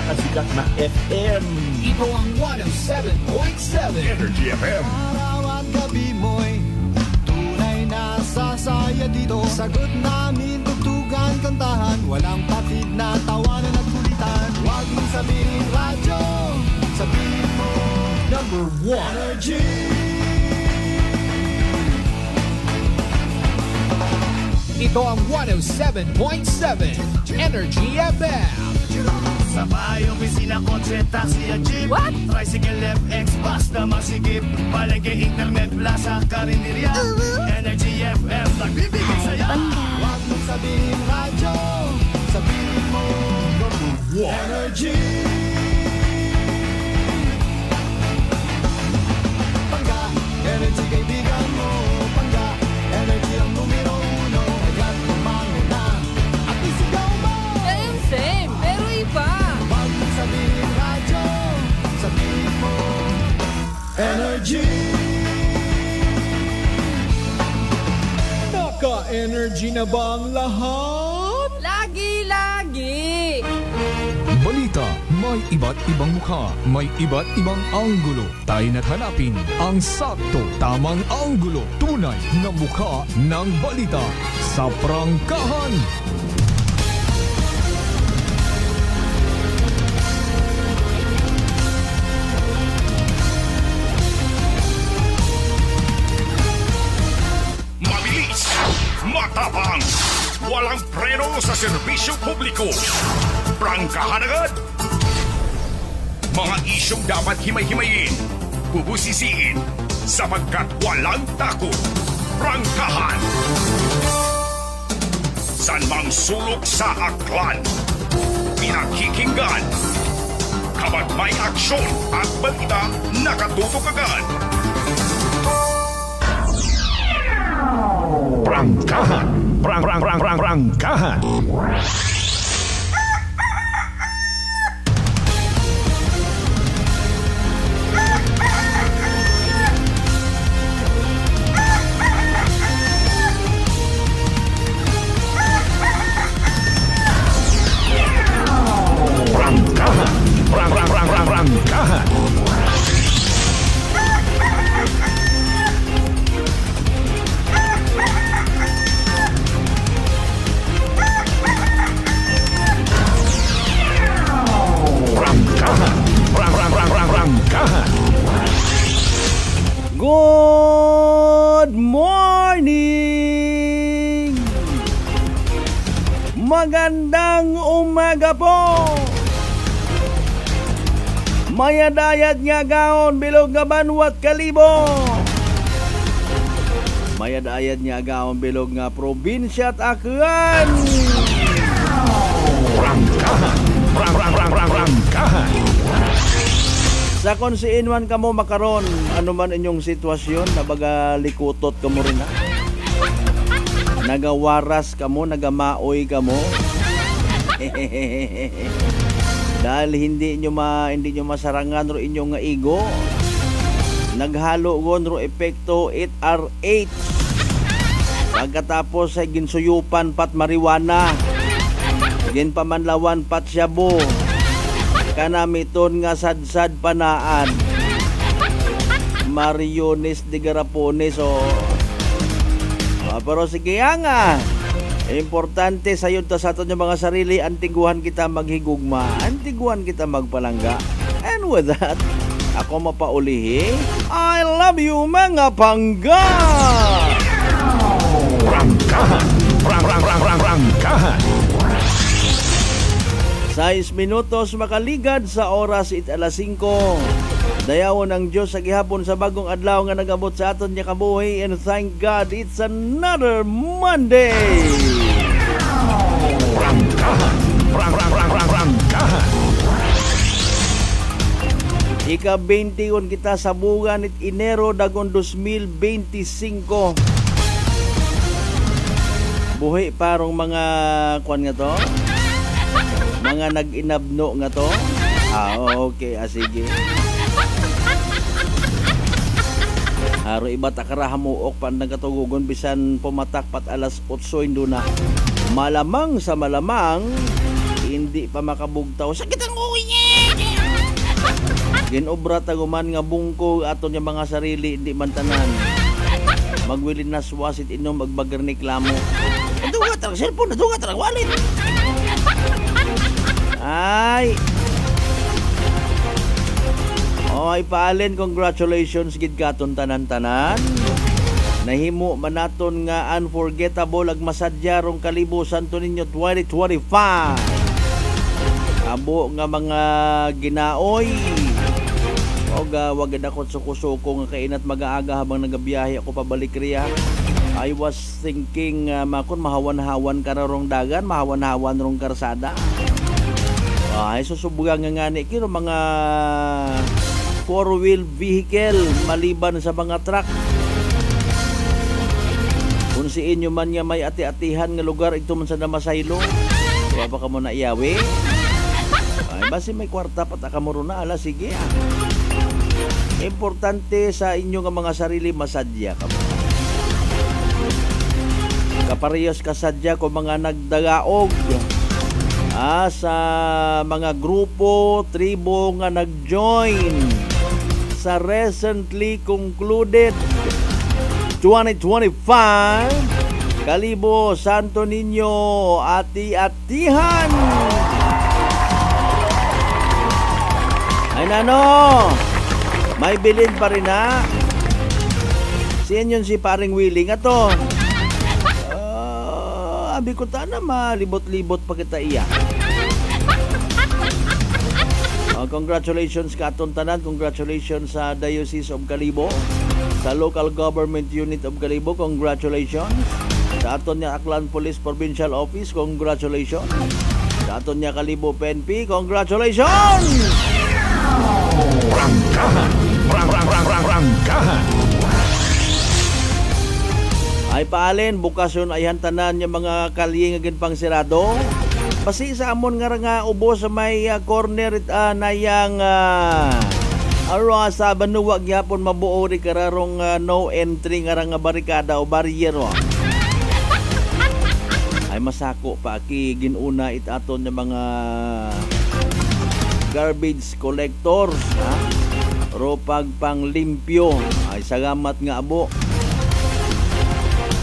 pinakasikat na FM. Ito ang 107.7 Energy FM. Araw at gabi mo'y tunay na sasaya dito. Sagot namin, tugtugan, kantahan, walang patid na tawanan at kulitan. Huwag mong sabihin radyo, sabihin mo Number 1 Energy. Ito ang 107.7 Energy FM. Sa bahay, opisina, kotse, taxi at jeep. What? Tricycle, FX, basta masigip. Palengke, internet, plaza, karinderya. Energy FM, nagbibigay saya. Huwag mong sabihin radyo, sabihin mo Energy. Pangga, energy kaibigan mo. Pangga, energy ang numero uno. Kaya't lumango na at isigaw mo. Same, pero iba. Huwag mong sabihin radyo, sabihin mo Energy. Naka-energy na ba ang lahat? Lagi-lagi. Balita, may iba't ibang mukha, may iba't ibang anggulo. Tayo na't hanapin ang sakto, tamang anggulo, tunay na mukha ng balita sa prangkahan. Mabilis, matapang, walang preno sa serbisyo publiko. Prangkahan agad. Mga isyong dapat himay-himayin, bubusisiin, sapagkat walang takot. Prangkahan. San mang sulok sa aklan, pinakikinggan. Kapag may aksyon at balita, nakatutok agad. Prangkahan. Prangkahan. Prangkahan. Prangkahan. Good morning! Magandang umaga po! Mayadayat nga gaon, bilog nga banwat kalibo! Mayadayat nga gaon, bilog nga probinsya at akuan! Prangkahan. Sa konsiinwan ka mo makaron, ano man inyong sitwasyon, nabaga likutot ka mo rin ha? Nagawaras ka mo, nagamaoy ka mo. Dahil hindi nyo masarangan ro inyong nga ego. Naghalo gon ro epekto 8RH. Pagkatapos ay ginsuyupan pat mariwana. Ginpamanlawan pat shabu. Kanamiton nga sadsad panaan. Mariones de Garapones pero sige nga. Importante sayod ta sa aton yung mga sarili, antiguhan kita maghigugma, antiguhan kita magpalangga. And with that, ako mapaulihi, I love you mga pangga! Prangkahan. 6 minutos makaligad sa oras 5:00. Dayawon ang Diyos sa gihapon sa bagong adlaw nga nagabot sa aton niya kabuhi, and thank God it's another Monday. Prangkahan. Ika-21 kita sa buwan it Enero dagon 2025. Buhi parong mga kwan nga to. Mga nag-inabno nga to. Okay, sige. Haro iba takara hamuok pa nagatugugon bisan pumatak pat alas 8 induna. Malamang sa malamang hindi pa makabugtaw. Sakit ang uwi niya! Ginobra taguman nga bungko aton nga mga sarili, hindi man tanan. Magwilin na swasit inom magbagar ni klamo. Nadugat ang cellphone, nadugat ang wallet. Ay! Oy, paalin, congratulations gid katon tanan-tanan. Nahimo manaton nga unforgettable ag masadya rong Kalibo Santo Niño 2025. Abo nga mga ginaoy. Og wag gid ako suko-suko nga kainat mag-aaga habang nagabiyahe ako pabalik riya. I was thinking makon mahawan-hawan ka na rong dagan, mahawan-hawan rong karsada. Ay susubugan nga ngani kino mga four-wheel vehicle maliban sa mga truck. Kung si inyo man nga may ati-atihan nga lugar ito man sa Damasaylo, wala pa ka mo na iyawi. Ay basi may kwarta pataka mo ron na, ala sige. Importante sa inyo nga mga sarili masadya ka mo. Kaparehas kasadya ko mga nagdagaog sa mga grupo, tribo nga nag-join sa recently concluded 2025 Kalibo Santo Niño Ati-Atihan. Ay nano, may bilin pa rin na. Siyan yun si paring Willie nga to. Abi ko na malibot-libot pa kita iya. Congratulations ka atong tanan. Congratulations sa Diocese of Kalibo, sa Local Government Unit of Kalibo. Congratulations sa aton niya Aklan Police Provincial Office. Congratulations sa aton niya Kalibo PNP. Congratulations. Rangkahan. Rangkahan. Ay paalin, bukasyon ay hantanan yung mga kalye nga ginpang sirado. Basi sa amon nga ubo sa may corner na yang sa banuwag yapon mabuo ri kararong no entry nga barikada o bariyero. Ay masako pa ki ginuna itaton ng mga garbage collectors, ha? Ropag panglimpyo ay salamat nga abo.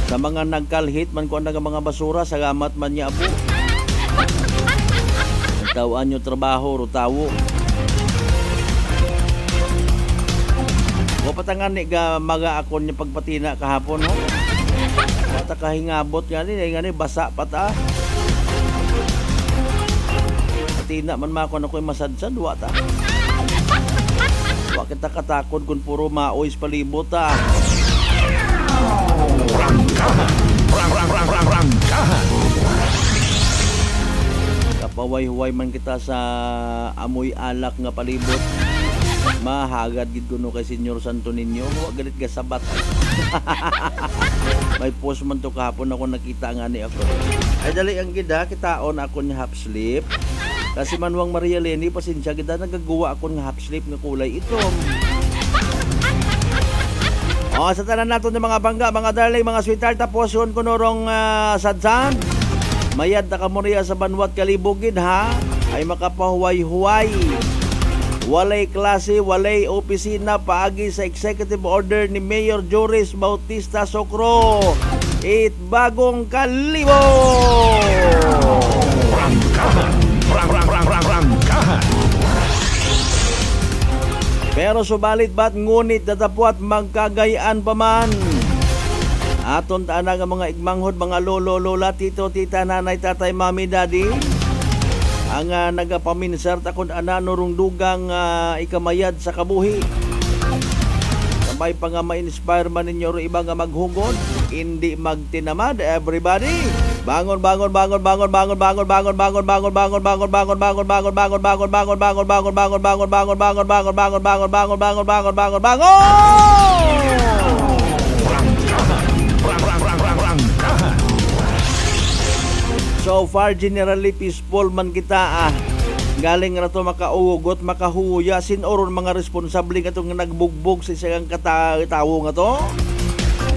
Sa mga nagkalhit man ko ang mga basura, salamat man niya abo. Tawaan nyo trabaho, rutawo. O patangan ni maga akon niya pagpatina kahapon, no? Pata kahingabot nga ni basa pata. Patina man makon ako'y masadsan, duwa ta. Wa kita katakod kung puro maoys palibot, ta. Rangkahan. Rangkahan. Kapaway-huway man kita sa amoy alak nga palibot. Mahagad gid kuno kay Senyor Santo Niño. Wa galit ka sabat. May post man to kahapon ako nakita nga ni ako. Ay dali ang gida kitaon ako ni half sleep. Kasi Manwang Maria Leni pasensya gida nagagawa ako ng half sleep nga kulay itom. Sa tanan nato ng mga bangga, mga darling, mga sweetheart, tapos yun kunurong sadsan. Mayad na kamuriya sa Banwat Kalibugid, ha? Ay makapahuway-huway. Walay klase, walay opisina, paagi sa executive order ni Mayor Joris Bautista Socro. Bagong Kalibo! Rangkahan. Rangkahan. Pero subalit ba't ngunit datapwat magkagayaan pa man. Aton taana nga mga igmanghod, mga lolo, lola, tito, tita, nanay, tatay, mami, daddy. Ang nagapaminsert akong ananurong dugang ikamayad sa kabuhi. Sabay pa nga ma-inspire man ninyo ro iba nga maghungod. Hindi magtinamad, everybody. Bangon. So far generally peaceful man kita galing na to makaugot, makahuya sinoron mga responsable nga itong nagbugbog sa isang katawo nga to.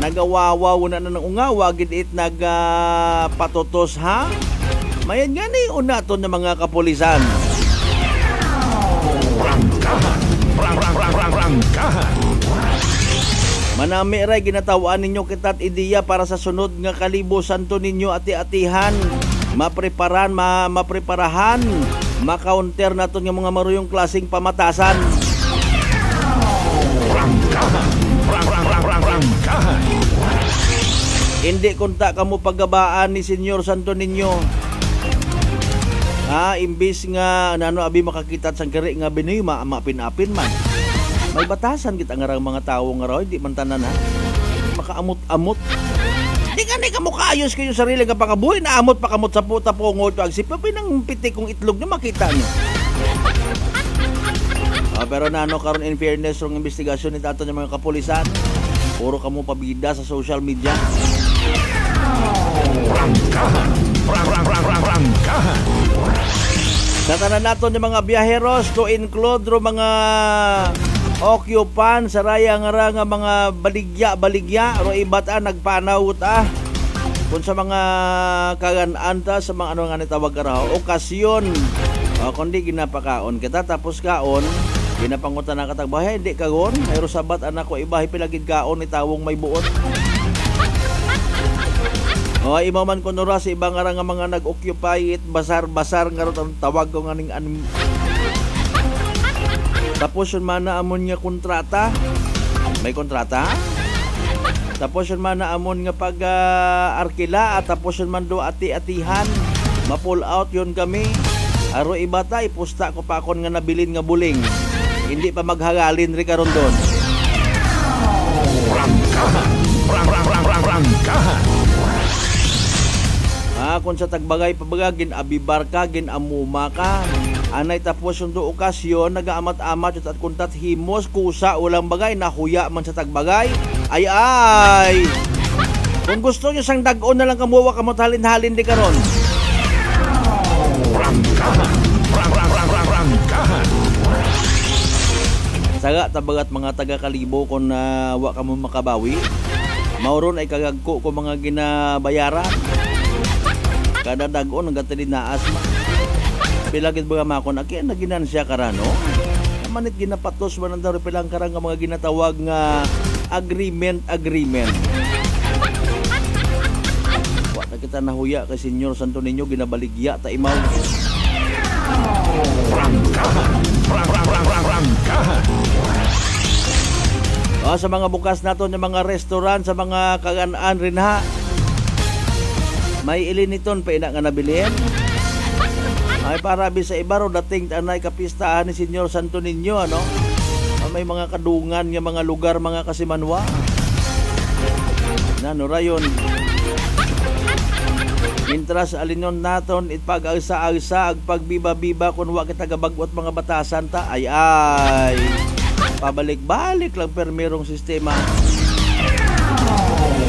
Nagawawaw na ng ungawa, gid it nagpatotos, ha? Mayan nga ni unaton ng mga kapulisan. Rangkahan. Rangkahan. Manami ray ginatawaan ninyo kitat ideya para sa sunod nga kalibusan to ninyo ati-atihan, mapreparahan, makaunter naton nga mga maruyong klaseng pamatasan. Rangkahan. Rangkahan. Hindi kunta kamo paggabaan ni Senyor Santo Niño. Imbis nga nano abi makakitat sang kari nga binoy mapinapin man. May batasan kita nga rang mga tawo nga raw, di man tanan ha. Makaamot-amot. Di ka mo kaayos kayo sarili nga pangabuhi na amot pa kamot sa puta pongo ito. Agsip pa pinang pitik kong itlog nyo makita nyo. Pero nano karon in fairness rong investigasyon ni tato ng mga kapulisan. Puro kamo pabida sa social media. Rangkahan. Rangkahan. Sa tanan naton ng mga biyaheros to include ro mga occupant sa raya nga mga baligya ro ibata nagpanawut kung sa mga kaganaan ta sa mga ano nga nitawag raw okasyon kundi ginapakaon kita tapos kaon ginapangutan na katagbahay hindi kagon ayro sabat anak ko ibahi pilagid kaon ni tawong may buot. Imaman ko nora sa ibang nga mga nag-occupy it basar-basar nga ron tawag ko nga ning tapos yun man na amon nga kontrata. May kontrata. Tapos yun man na amon nga pag-arkila. Tapos yun man do ati-atihan. Ma-pull out yun kami. Aro ibata, ipusta ko pa akon nga nabilin nga buling. Hindi pa maghagalin rin karon doon. Rangkahan. Rangkahan. Kung sa tagbagay pabagagin, abibar ka, ginamuma ka. Anay tapos yung do okasyon, nagaamat-amat at kuntat himos, kusa, ulang bagay, nahuya man sa tagbagay. Ay! Kung gusto nyo sang dag-on na lang kamuwa kamot halin-halin di karon. Rangkahan. Rangkahan. Saga tabagat mga taga-kalibo kung wa ka mo makabawi. Mauron ay kagagko ko mga ginabayaran. Kada dag-on nagatalin na asma. Pilagid ba makon aki na ginansya karano? Manit ginapatos man ang daw pilang karang nga mga ginatawag nga agreement. Wa na kita nahuya kay Senyor Santo Niño ginabaligya ta imaw. Rangkahan. Rangkahan. Sa mga bukas naton ng mga restaurant sa mga kaganaan rin ha. May iliniton pa ina nga nabilin. Ay para sa iba ro dating anay kapistahan ni Senyor Santo Niño ano. May mga kadungan nga mga lugar mga kasimanwa. Nano rayon. Intras alinon naton itpag-agsa-agsa ag pagbiba-biba kun wa kita gabagwat mga batasan ta ay pabalik-balik lang permerong sistema.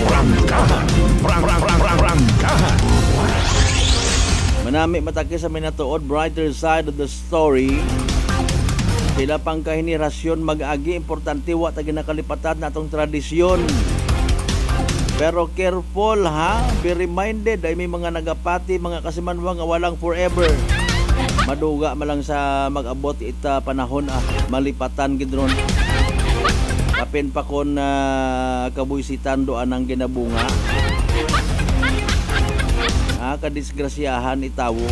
Rangkahan. Rangkahan. Manami matake sa minatuod brighter side of the story. Sila pang kahinirasyon mag-agi importante wa ta ginakalipatan natong tradisyon. Pero careful ha, be reminded ay may mga nagapati mga kasimanwa nga walang forever. Maduga malang sa mag-abot ita panahon malipatan gidron. Kapin pa kon kabuisitan doan ang ginabunga. Kadisgrasyahan itawo.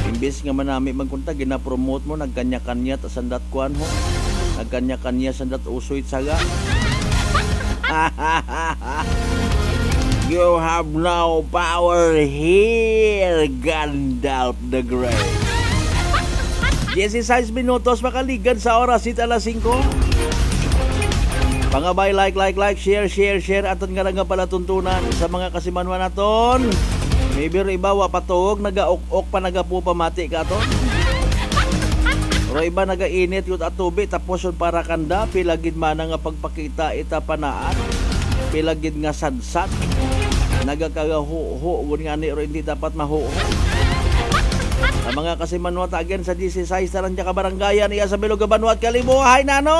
Imbes nga manami magkunta gina-promote mo nagkanya-kanya ta sandat kuan ho. Nagkanya-kanya sandat usoy saga. You have no power here, Gandalf the Grey. 16 minutos makaligan sa oras it alas 5. Pangabay, like, share aton nga pala tuntunan sa mga kasimanwa naton. Maybe iba wa patuog nagaok-ok pa nagapu pamati ka to. Ro iba nagainit yut atubi tapos yun para kanda pilagid man nga pagpakita ita panaan. Pilagid nga sadsad. Nagakagaho nga ni ro hindi dapat mahuho. Ang mga kasimanwa again sa 16 taran ka baranggayan iya sa Bilog Banwat Kalibuhay nano.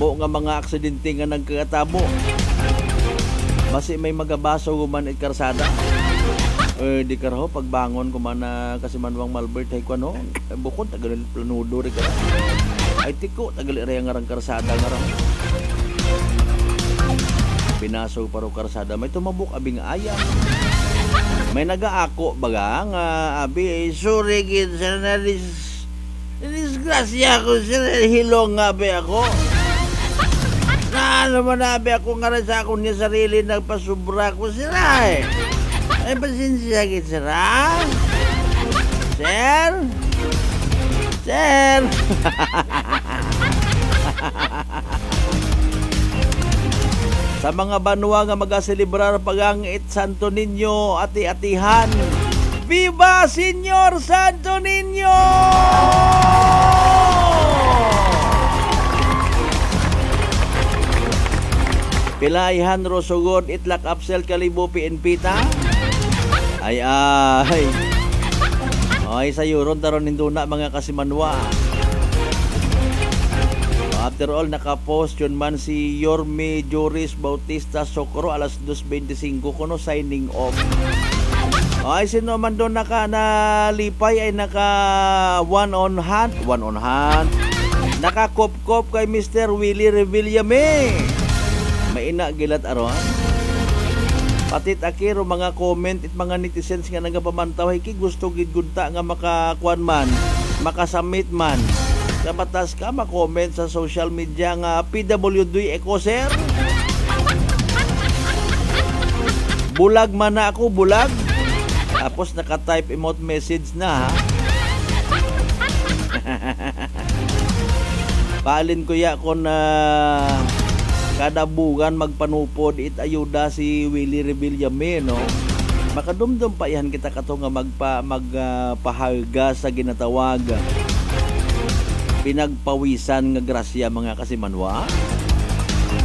Amo nga mga aksidente nga nagkatabo. Basi may magabaso guman it karsada. Di karaho pagbangon ko man na kasi manwang Malbert hay ko no. Bukod tagal planudo ri ka. Ay tiko tagal iri nga rang karsada nga rang. Pinaso paro karsada may tumabok abing ayang. May nagaako baga nga abi sorry gid sa disgrasya ko sir hilong nga be ako. Na naman abi ako nga rin sa akong niya sarili nagpasubra ko sira eh. Ay, pasensya gid sir, ha? Sir? Sir? Sa mga banwa nga magaselebrar pagangit Santo Niño, ati-atihan. Viva Señor Santo Niño! Pilaihan Rosugod Itlak Apsel Kalibo PNP ta. Ay. Ay sa yuron taron ninduna mga kasimanwa. After all nakapost yun man si Yorme Joris Bautista Socorro alas 2:25 kuno signing off. Ay sino man doon nalipay ay naka one on hand. Naka kop kay Mr. Willie Revillame. May ina gilat aron. Patit akiro mga comment at mga netizens nga nagapamantaw kay gusto gid gunta nga makakuan man, makasamit man. Kabatas ka ma-comment sa social media nga PWD Eco sir. Bulag man na ako, bulag. Tapos naka-type emote message na ha. Paalin ko ya ko na kada bugan magpanupod it ayuda si Willie Revillame no. Makadumdum pa yan kita kato nga magpaharga sa ginatawag pinagpawisan nga grasya mga kasimanwa.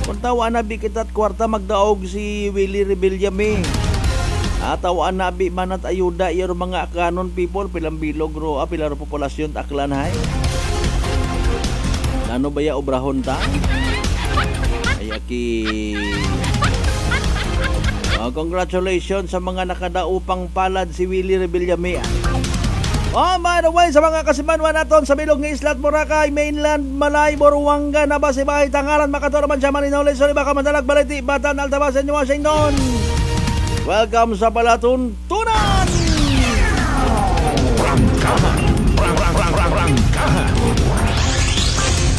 Kung tawaan nabi kita't kwarta magdaog si Willie Revillame. Tawaan nabi manat ayuda iyo mga kanon people pilang bilog ro pilang populasyon taklan hay. Ano ba ya obrahon ta? Congratulations sa mga nakadaupang palad si Willie Revillame. By the way, sa mga kasimanwa naton sa bilog ng Islat Boracay, Mainland, Malay, Boruanga, Nabasibahay, Tangaran, Makato naman siya Maninaw, Sorry, baka Mandalag, Baliti, Batan, Altabasan, Washington. Welcome sa Palatuntunan! Rangkahan.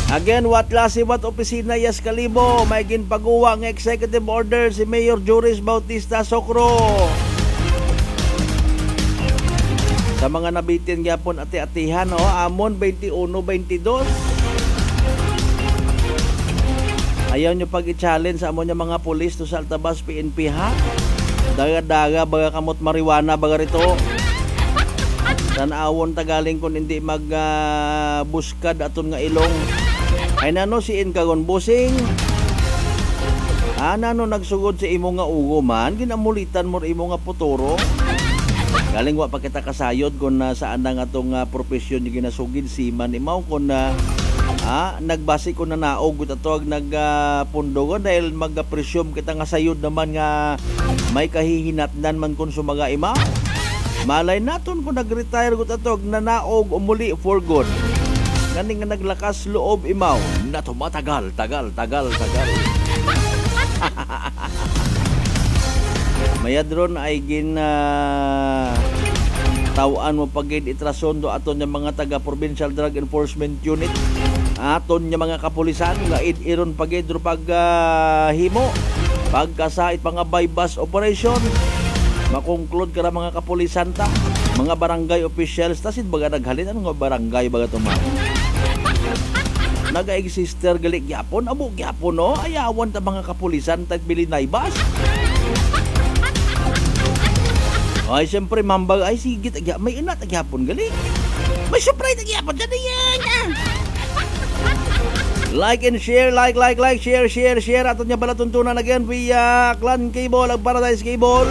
Again, what klase wat opisina Yas Kalibo, may ginpagawa ng executive order si Mayor Joris Bautista Socorro. Sa mga nabitin gyapon ati-atihan amon 21-22. Ayaw nyo pag i-challenge sa amon yung mga pulis to sa Altabas PNP ha. Daga-daga baga kamot mariwana baga rito. Tanawon tagaling kung hindi magbuskad aton nga ilong. Ay nano si Inkagon Busing. Nano nagsugod sa imo nga ugo man, ginamulitan mo imo nga puturo. Galing wa pa kita kasayod kung saan na nga itong profesyon yung ginasugid si man imaw kung nagbasi ko na naog ito nagpundogon dahil mag-presume kita nga sayod naman nga may kahihinatnan man kung sumaga imaw. Malay naton kung nag-retire ko ito na naog umuli for good. Ganing nga naglakas loob imaw na tumatagal. Mayadron ay tawaan mo pagid itrasondo aton yung mga taga Provincial Drug Enforcement Unit aton yung mga kapulisan nga iron pagid ro himo pagkasait mga bypass operation makonclude kara mga kapulisan ta mga barangay officials tasid baga naghalin ano nga barangay baga tumaw naga-exister gali gyapon amo gyapon no ayawan ta mga kapulisan tat bilinay bas. Ay siyempre mambag ay sige may ina tagyapon gali may surprise tagyapon dyan yan. Like and share share aton nya balatuntunan again via Clan Cable ag Paradise Cable.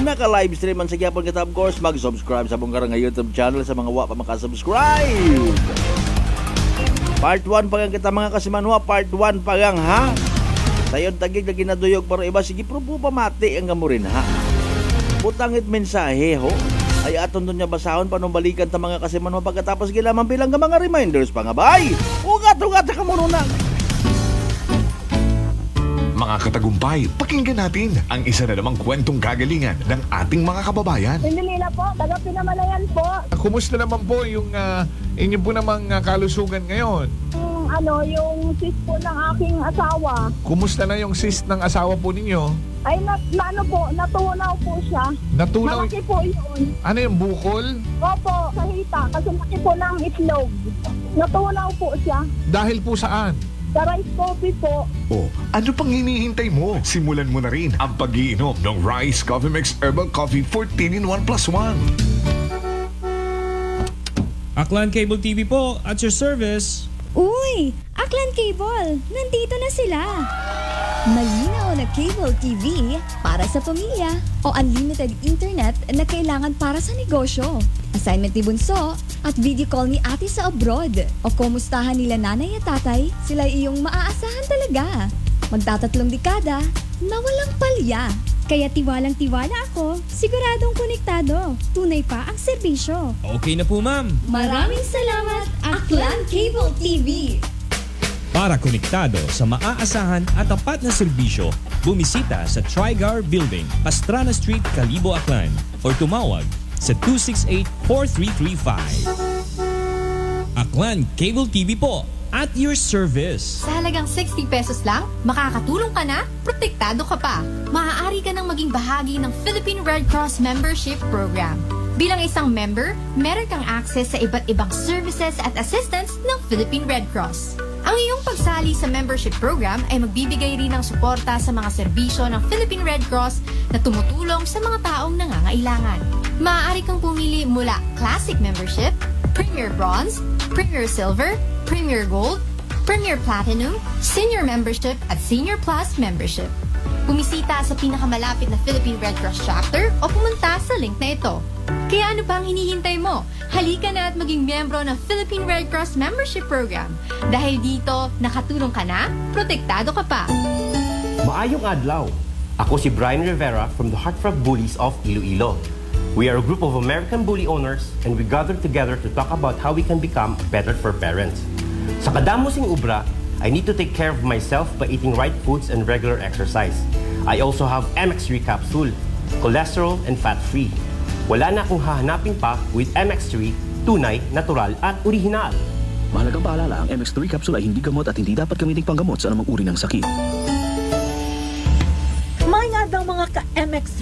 Naka-live stream man sa gyapon kita of course mag-subscribe sa bungkara nga YouTube channel sa mga wa pa maka-subscribe. Part 1 pagang kita mga kasimanwa, part 1 pagang ha. Sayon tagig na ginaduyog para iba, sige pro po pamati ang gamurin ha. Putangit mensahe ho. Ay aton doon niya basahon panumbalikan ta mga kasimanwa pagkatapos gilamang bilang nga mga reminders pa nga bay. Ugat-ugat ka muna. Mga katagumpay, pakinggan natin ang isa na namang kwentong kagalingan ng ating mga kababayan. Pindilila po, taga Pinamalayan po. Kumusta naman po yung inyo po namang kalusugan ngayon? Yung sis po ng aking asawa. Kumusta na yung cyst ng asawa po ninyo? Ay, natunaw po siya. Natunaw? Malaki po yun. Ano yung bukol? Opo, sa hita, kasi laki po ng itlog. Natunaw po siya. Dahil po saan? Sa rice coffee po. Oh, ano pang hinihintay mo? Simulan mo na rin ang pag-iinom ng Rice Coffee Mix Herbal Coffee 14 in 1 plus 1. Aklan Cable TV po, at your service. Uy! Aklan Cable! Nandito na sila! Malinaw na cable TV para sa pamilya o unlimited internet na kailangan para sa negosyo. Assignment ni Bunso at video call ni ate sa abroad. O kumustahan nila nanay at tatay, sila iyong maaasahan talaga. Magtatatlong dekada na walang palya. Kaya tiwalang-tiwala ako, siguradong konektado. Tunay pa ang serbisyo. Okay na po, ma'am. Maraming salamat, Aklan Cable TV! Para konektado sa maaasahan at tapat na serbisyo, bumisita sa Trigar Building, Pastrana Street, Calibo, Aklan or tumawag sa 268-4335. Aklan Cable TV po, at your service. Sa halagang 60 pesos lang, makakatulong ka na, protektado ka pa. Maaari ka nang maging bahagi ng Philippine Red Cross Membership Program. Bilang isang member, meron kang access sa iba't ibang services at assistance ng Philippine Red Cross. Ang iyong pagsali sa membership program ay magbibigay rin ng suporta sa mga serbisyo ng Philippine Red Cross na tumutulong sa mga taong nangangailangan. Maaari kang pumili mula Classic Membership, Premier Bronze, Premier Silver, Premier Gold, Premier Platinum, Senior Membership at Senior Plus Membership. Bumisita sa pinakamalapit na Philippine Red Cross chapter o pumunta sa link na ito. Kaya ano pa ang hinihintay mo? Halika na at maging miyembro ng Philippine Red Cross Membership Program. Dahil dito, nakatulong ka na, protektado ka pa. Maayong adlaw. Ako si Brian Rivera from the Heartfrog Bullies of Iloilo. We are a group of American bully owners and we gather together to talk about how we can become better for parents. Sa kadamosing ubra, I need to take care of myself by eating right foods and regular exercise. I also have MX3 capsule, cholesterol and fat-free. Wala na akong hahanapin pa with MX3, tunay, natural at original. Mahalagang paalala, ang MX3 capsule ay hindi gamot at hindi dapat gamiting panggamot sa anumang uri ng sakit. Mga daw mga ka-MX3,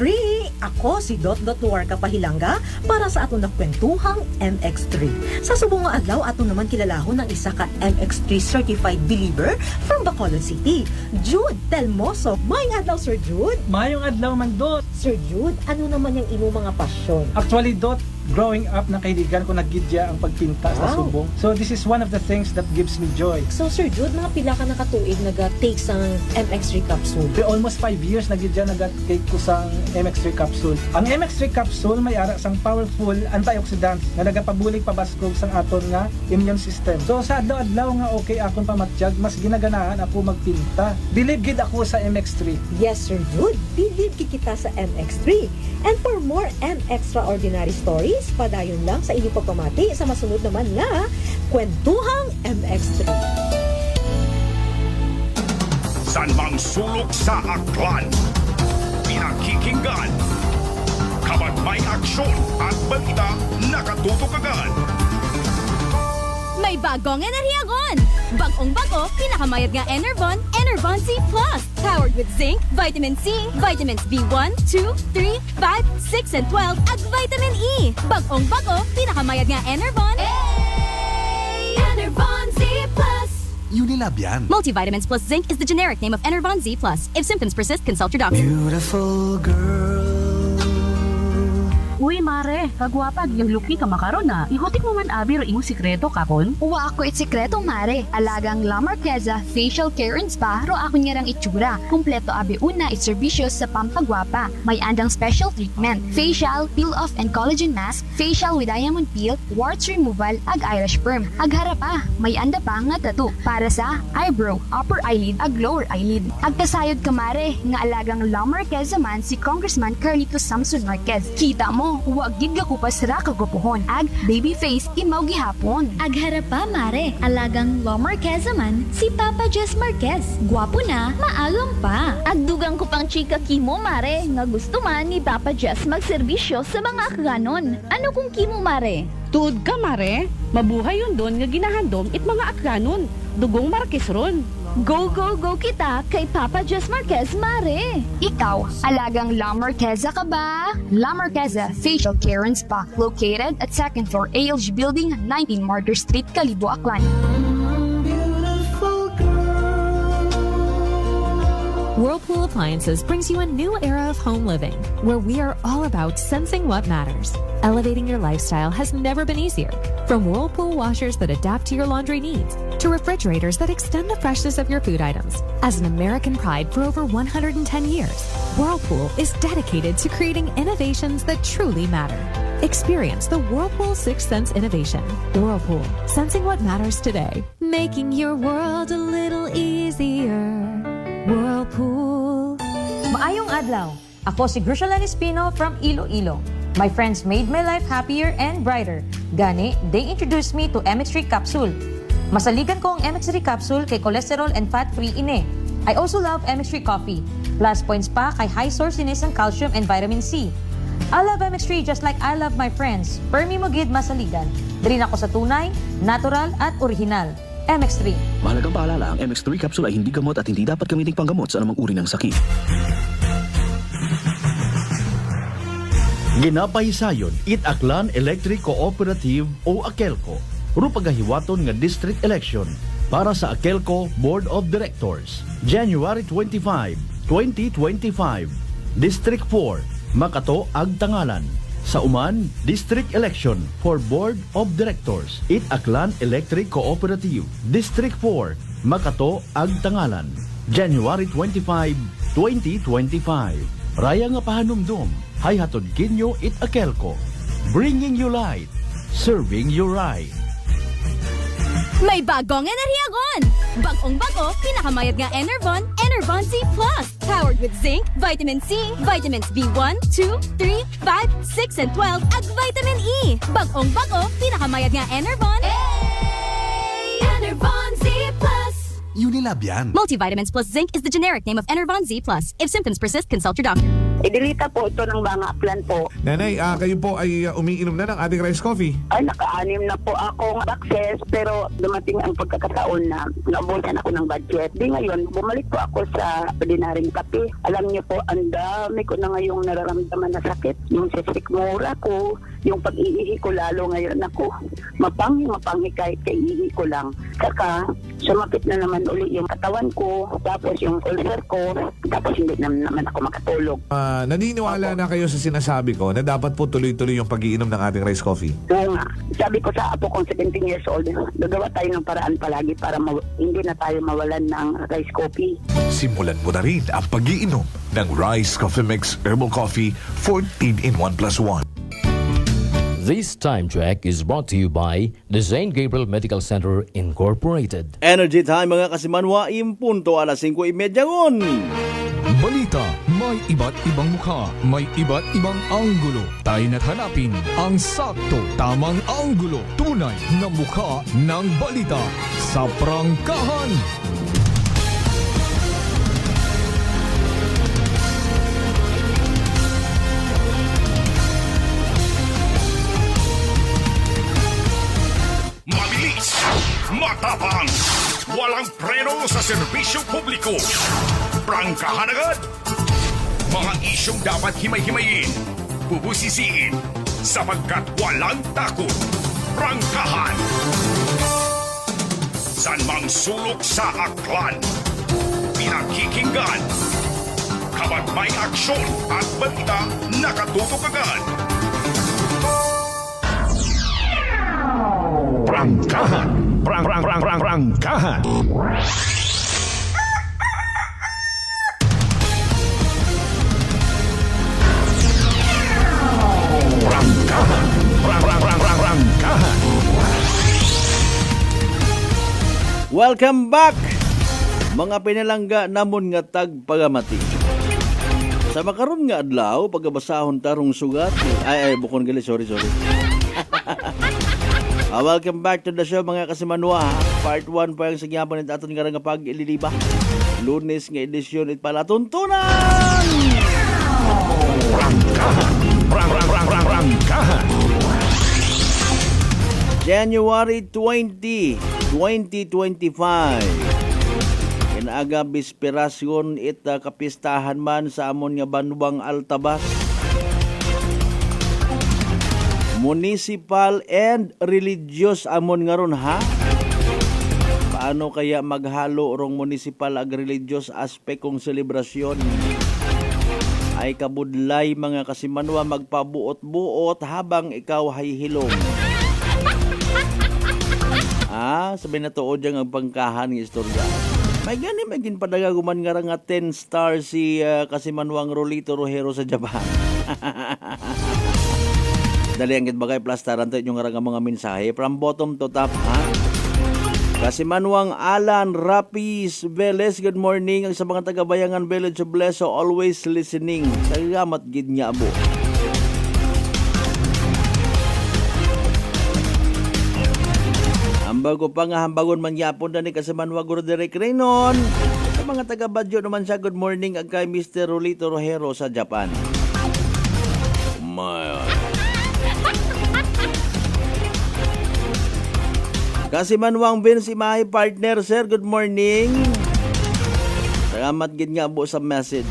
ako si Dot Warka Pahilanga para sa atong nakwentuhang MX3. Sa subong nga adlaw, ato naman kilalahon ng isa ka MX3 certified believer from Bacolod City, Jude Telmoso. Mayong adlaw, Sir Jude. Mayong adlaw man, Dot. Sir Jude, ano naman yung imo mga pasyon? Actually, Dot, growing up, nakahiligan ko naggidya ang pagpinta sa subong. So this is one of the things that gives me joy. So Sir Jude, mga pila ka nakatuig nag-take sa MX3 capsule? For almost 5 years naggidya nag-take ko sa MX3 capsule. Ang MX3 capsule may ara sang powerful antioxidant na nagapabulig pabaskog sang aton nga immune system. So sa adlaw-adlaw nga okay akon pamatyag, mas ginaganahan ako magpinta. Believe gid ako sa MX3. Yes, Sir Jude, believe kita sa MX3. And for more extraordinary stories, padayon lang sa inyong pagpamati sa masunod naman nga Kwentuhang MX3. San mang sulok sa aklan, pinakikinggan, kapag may aksyon at balita, nakatutok agad. May bagong enerhiyagon! Bagong-bago, pinakamayad nga Enervon, Enervon Z+. Powered with zinc, vitamin C, vitamins B1, 2, 3, 5, 6, and 12, at vitamin E. Bagong-bago, pinakamayad nga Enervon. Hey! Enervon Z+. Unilab yan. Multivitamins plus zinc is the generic name of Enervon Z+. If symptoms persist, consult your doctor. Beautiful girl, Uy, mare, kagwapag yung luki ka makaron na. Ihutik mo man abi ro imong sikreto kakon. Uwa ako sikreto mare. Alagang La Marqueza Facial Care and Spa ro ako nga rang itsura. Kumpleto abi una iserbisyo sa pampagwapa. May andang special treatment, facial, peel-off and collagen mask, facial with diamond peel, warts removal, ag eyelash perm. Ag harapa, may anda pa nga tattoo para sa eyebrow, upper eyelid, ag lower eyelid. Ag kasayod ka mare, nga alagang La Marqueza man si Congressman Carlito Samson Marquez. Kita mo, huwag gid ka kupas ra kagupuhon. Ag baby face imaw gihapon. Ag harapa mare, alagang La Marqueza man si Papa Jess Marquez. Gwapo na, maagam pa. Ag dugang ko pang chika kimo mare, nga gusto man ni Papa Jess magserbisyo sa mga akganon. Ano kung kimo mare? Tuod ka mare, mabuhay yun doon nga ginahandom it mga akganon. Dugong Marquez ron. Go, go, go kita kay Papa Jess Marquez, mare! Ikaw, alagang La Marqueza ka ba? La Marqueza Facial Care and Spa, located at 2nd floor ALG Building, 19 Martyr Street, Calibo, Aklan. Whirlpool Appliances brings you a new era of home living, where we are all about sensing what matters. Elevating your lifestyle has never been easier. From Whirlpool washers that adapt to your laundry needs, to refrigerators that extend the freshness of your food items. As an American pride for over 110 years, Whirlpool is dedicated to creating innovations that truly matter. Experience the Whirlpool Sixth Sense innovation. Whirlpool, sensing what matters today. Making your world a little easier. Whirlpool. Maayong adlaw. Ako si Grushalan Espino from Iloilo. My friends made my life happier and brighter. Gani, they introduced me to MX3 Capsule. Masaligan ko ang MX3 Capsule kay cholesterol and fat-free ine. I also love MX3 Coffee. Plus points pa kay high source dinis ng calcium and vitamin C. I love MX3 just like I love my friends. Permi mo gid masaligan. Diri ako sa tunay, natural at original. MX3. Mahalagang paalala, ang MX3 capsule ay hindi gamot at hindi dapat gamiting panggamot sa anumang uri ng sakit. Ginapahisayon, It-Aklan Electric Cooperative o AKELCO. Rupagahiwaton nga district election para sa AKELCO Board of Directors. January 25, 2025. District 4, Makato, Agtangalan. Sa Uman, District Election for Board of Directors, It-Aklan Electric Cooperative, District 4, Makato, Agtangalan, January 25, 2025. Raya nga pahanumdum, hay hatod kinyo It-Akelco, bringing you light, serving you right. May bagong enerhiyagon! Bagong-bago, pinakamayat nga Enervon, Enervon C+. Powered with zinc, vitamin C, vitamins B1, 2, 3, 5, 6, and 12, at vitamin E. Bagong-bago, pinakamayat nga Enervon. Enervon Z+. Unilab yan. Multivitamins plus zinc is the generic name of Enervon Z+. If symptoms persist, consult your doctor. Idilita po ito ng mga plan po. Nanay, kayo po ay umiinom na ng ating rice coffee. Ay, naka-anim na po akong access pero dumating ang pagkakataon na naubusan ako ng budget. Di ngayon, bumalik po ako sa ordinaryong kape. Alam niyo po, ang dami ko na ngayong nararamdaman na sakit. Yung sisikmura ko, yung pag-iihi ko lalo ngayon ako. Mapanghi kahit kaiihi ko lang. Saka, sumakit na naman uli yung katawan ko, tapos yung ulcer ko, tapos hindi naman ako makatulog. Naniniwala na kayo sa sinasabi ko na dapat po tuloy-tuloy yung pag-iinom ng ating rice coffee? Oo nga. Sabi ko sa apo kong 17 years old, gagawa tayo ng paraan palagi para hindi na tayo mawalan ng rice coffee. Simulan mo na rin ang pag-iinom ng Rice Coffee Mix Herbal Coffee 14 in 1+1. This time check is brought to you by the St. Gabriel Medical Center Incorporated. Energy time mga kasimanwa, impunto alas 5:30 ngon. Balita, may iba't ibang mukha, may iba't ibang anggulo. Tayo na't hanapin ang sakto, tamang anggulo, tunay na mukha ng balita sa prangkahan. Mabilis, matapang, walang preno sa serbisyo publiko. Prangkahan agad! Mga isyong dapat himay-himayin, bubusisiin, sapagkat walang takot. Prangkahan! San mang sulok sa aklan, pinakikinggan. Kapag may aksyon at balita, nakatutok agad. Prangkahan. Prangkahan. Prangkahan. Welcome back, mga pinalangga namon nga tagpagamati. Sa makaron nga adlaw, pagabasahon tarong sugat. Bukon gali, sorry. Welcome back to the show, mga kasimanwa. Part 1 pa yung sagyapon at aton nga pag-ililiba. Lunes nga edisyon it pala tuntunan. Prangkahan. January 20, 2025. Inaaga bisperasyon kapistahan man sa amon nga Banwang Altabas. Municipal and religious amon nga ron ha. Paano kaya maghalo rong municipal ag religious aspect kong selebrasyon? Ay kabudlay mga kasimanwa magpabuot-buot habang ikaw hay hilom. Sabi na tuod yang ang pangkahan ng istorya. May gani padagaguman nga nga 10 star si kasimanwang Rolito Rojero sa Japan. Dali ang bagay plastaran to yung nga mga mensahe from bottom to top ha. Kasimanwang Alan Rapis Velez, good morning. Ang sa mga taga-bayangan Village of Bleso, always listening. Salamat gid nga abo. Hambago pa nga hambagon man yapon na ni Kasimanwag Roderick Reynon. Sa mga taga-Badyo naman siya, good morning ang kay Mr. Rolito Rojero sa Japan. Kasimanwang Vince Imahe partner, sir, good morning. Salamat gid nga po sa message.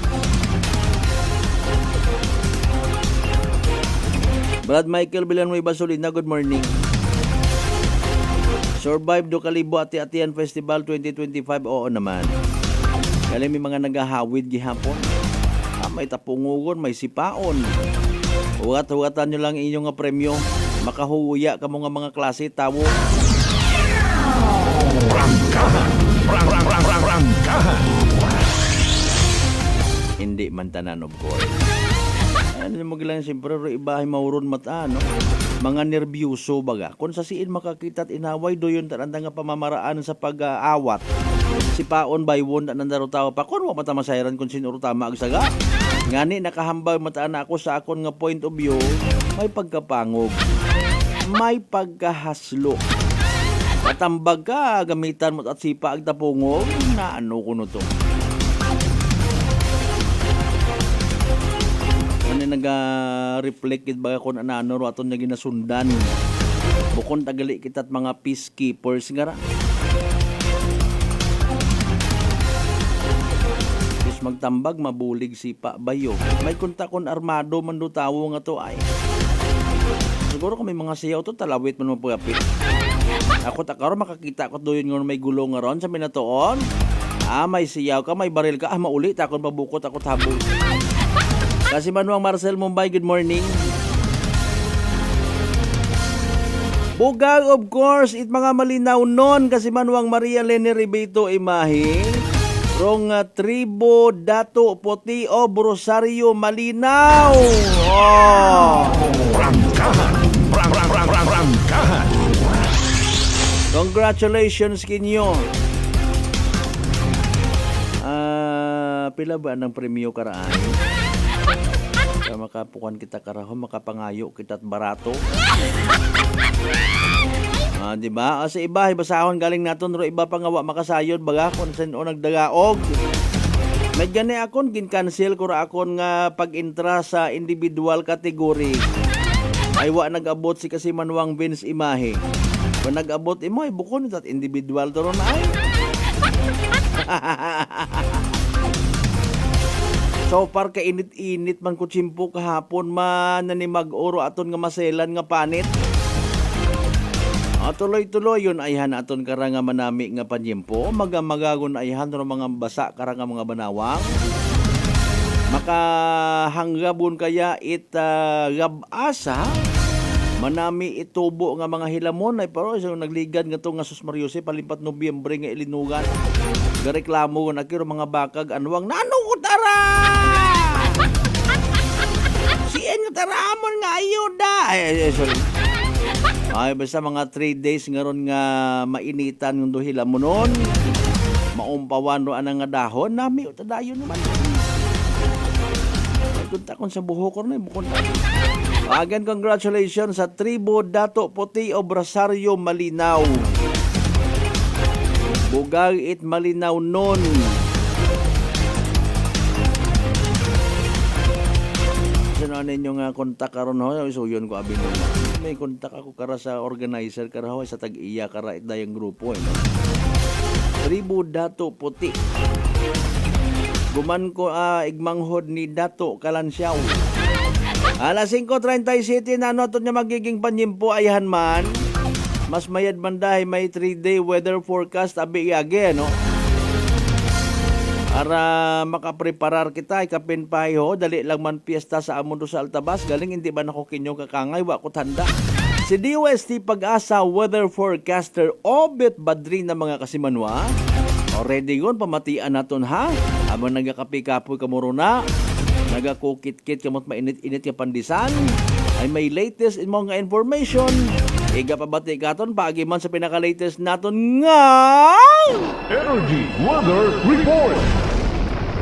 Brad Michael Villanueva Basolina, good morning. Survive do Kalibo Ati-Atian Festival 2025. Oo naman. Kali may mga nagahawid gihapon. May tapungugon, may sipaon. Hugat-hugatan nyo lang inyong premyo. Makahuya ka mga klase tawo. Prangkahan. Hindi man tanan, of course. Ano mo gilang siyempre ibahay mauron mata, no? Mga nerbyuso baga. Kung sa siin makakita at inaway do yun tananda nga pamamaraan sa pag-awat. Si paon baywon na nandaro tao pa. Kung wak matamasayran kung sinuro tama agsaga. Ngani nakahambay mataan ako sa akon nga point of view. May pagkapangog. May pagkahaslo. Katambag ka, gamitan mo at sipa agtapungog. Na ano ko no to. Nag-reflect ba kung ano aton na ginasundan bukon tagali kitat mga peacekeepers nga ra is magtambag mabulig sipa bayo may kunta kon armado man do tawo nga to ay siguro kung may mga siyaw to talawit man mapagapit ako takaro makakita ko doon nga may gulo nga ron sa minatoon may siyaw ka may baril ka mauli takon pabukot ako habol. Kasimanwang Marcel Mumbai, good morning. Bugag, of course, it mga malinaw nun. Kasimanwang Maria Lene Ribeto Imahe. Rong Tribo, Dato, Puti, Rosario, Malinaw. Prangkahan. Congratulations kinyo. Pila ba ng premyo karaan? Makapukan kita karaho, makapangayo kita at barato. Diba? Sa iba, basahon galing naton, ro iba pangawa makasayod, baga kung saan o nagdagaog. May gani akon, kin-cancel ko ra akon nga pag-intra sa individual category. Ay wa nag-abot si Kasimanwang Vince Imahe. Kung nag-abot, ay bukon at individual to ron ay. So far ka init-init man ko chimpo kahapon man nanimag oro aton nga maselan nga panit. Tuloy-tuloy yun ayhan aton kara nga manami nga panyempo magamagon ayhan ro mga basa kara nga mga banawang. Makahanggabon kaya gabasa Manami itubo nga mga hilamon ay pero isang nagligad nga to nga sus Mariose palimpat Nobyembre nga ilinugan. Gareklamo na kiro mga bakag anwang nanong utara. Siyan utara amon nga ayuda. Sorry. Ay basta mga 3 days nga ron nga mainitan ng hilamon nun. Maumpawan ro anang nga dahon nami utadayon naman. Kunta kon sa buhok ko na bukod na. Again, congratulations sa Tribo Dato Puti o Brasario Malinaw. Bugag it Malinaw nun. Sino ninyo nga kontak karon ho? So yun ko abin mo. May kontak ako kara sa organizer kara ho sa tag-iya kara itdayang grupo. No? Tribo Dato Puti. Guman ko igmanghod ni Dato Kalansiaw. Alas 5:37 na ano niya magiging panyimpo ayahan man. Mas mayad man dahil may 3-day weather forecast abi iage no. Para makapreparar kita ikapin payo dali lang man piyesta sa amon sa Altabas galing hindi ba nako kinyo kakangay wa ko tanda. Si DOST Pag-asa weather forecaster Obet Badri na mga kasimanwa. Already yun, pamatian naton ha. Habang nagakapi-kapoy kamuruna, nagakukit-kit kamot mainit-init ka pandisan, ay may latest in mga information. Iga pabati katon, paagi man sa pinaka-latest naton nga... Energy Weather Report!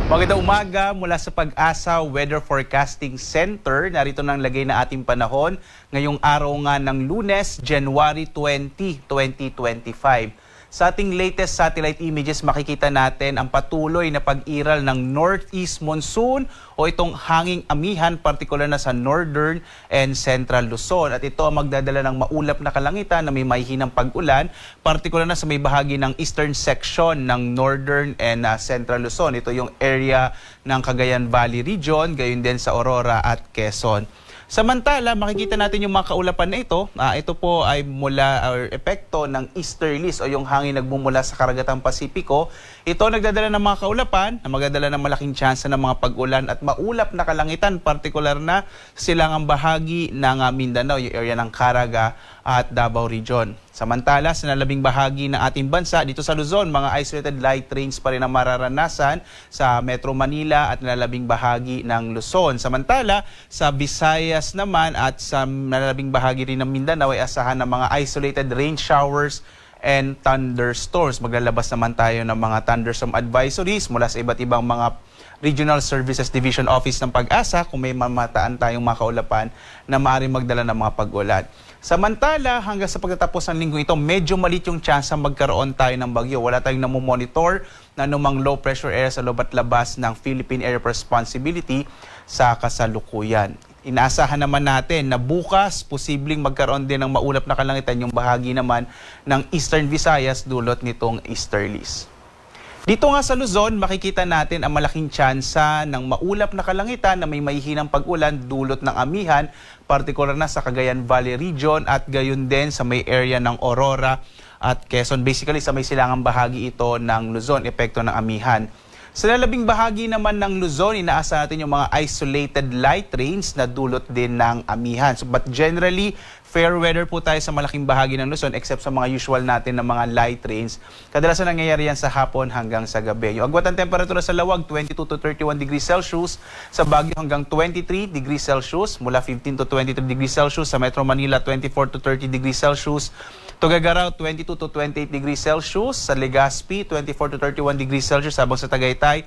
Magandang umaga mula sa Pag-asa Weather Forecasting Center. Narito nang lagay na ating panahon ngayong araw nga ng Lunes, January 20, 2025. Sa ating latest satellite images, makikita natin ang patuloy na pag-iral ng northeast monsoon o itong hanging amihan, partikular na sa northern and central Luzon. At ito ang magdadala ng maulap na kalangitan na may mahihinang pag-ulan, partikular na sa may bahagi ng eastern section ng northern and central Luzon. Ito yung area ng Cagayan Valley Region, gayon din sa Aurora at Quezon. Samantala, makikita natin yung mga kaulapan na ito. Ito po ay mula or epekto ng easterlies o yung hangin nagmumula sa karagatang Pasipiko. Ito nagdadala ng mga kaulapan na magdadala ng malaking tsansa ng mga pag-ulan at maulap na kalangitan, partikular na silangang bahagi ng Mindanao, yung area ng Caraga at Davao Region. Samantala, sa nalabing bahagi ng ating bansa, dito sa Luzon, mga isolated light rains pa rin ang mararanasan sa Metro Manila at nalabing bahagi ng Luzon. Samantala, sa Visayas naman at sa nalabing bahagi rin ng Mindanao ay asahan ng mga isolated rain showers and thunderstorms. Maglalabas naman tayo ng mga thunderstorm advisories mula sa iba't ibang mga Regional Services Division Office ng Pag-asa kung may mamataan tayong mga kaulapan na maaaring magdala ng mga pag-ulan. Samantala, hanggang sa pagtatapos ng linggo ito, medyo malit yung chance magkaroon tayo ng bagyo. Wala tayong namomonitor na anumang low pressure area sa loob at labas ng Philippine Area of Responsibility sa kasalukuyan. Inaasahan naman natin na bukas, posibleng magkaroon din ng maulap na kalangitan yung bahagi naman ng Eastern Visayas dulot nitong easterlies. Dito nga sa Luzon, makikita natin ang malaking tsansa ng maulap na kalangitan na may mahihinang pag-ulan dulot ng amihan, partikular na sa Cagayan Valley Region at gayon din sa may area ng Aurora at Quezon. Basically, sa may silangang bahagi ito ng Luzon, epekto ng amihan. Sa lalabing bahagi naman ng Luzon, inaasahan natin yung mga isolated light rains na dulot din ng amihan. But generally, fair weather po tayo sa malaking bahagi ng Luzon except sa mga usual natin na mga light rains. Kadalasan nangyayari yan sa hapon hanggang sa gabi. Yung agwat ng temperatura sa Lawag, 22 to 31 degrees Celsius. Sa Baguio hanggang 23 degrees Celsius. Mula 15 to 23 degrees Celsius. Sa Metro Manila, 24 to 30 degrees Celsius. Tuguegarao, 22 to 28 degrees Celsius. Sa Legazpi, 24 to 31 degrees Celsius. Habang sa Tagaytay,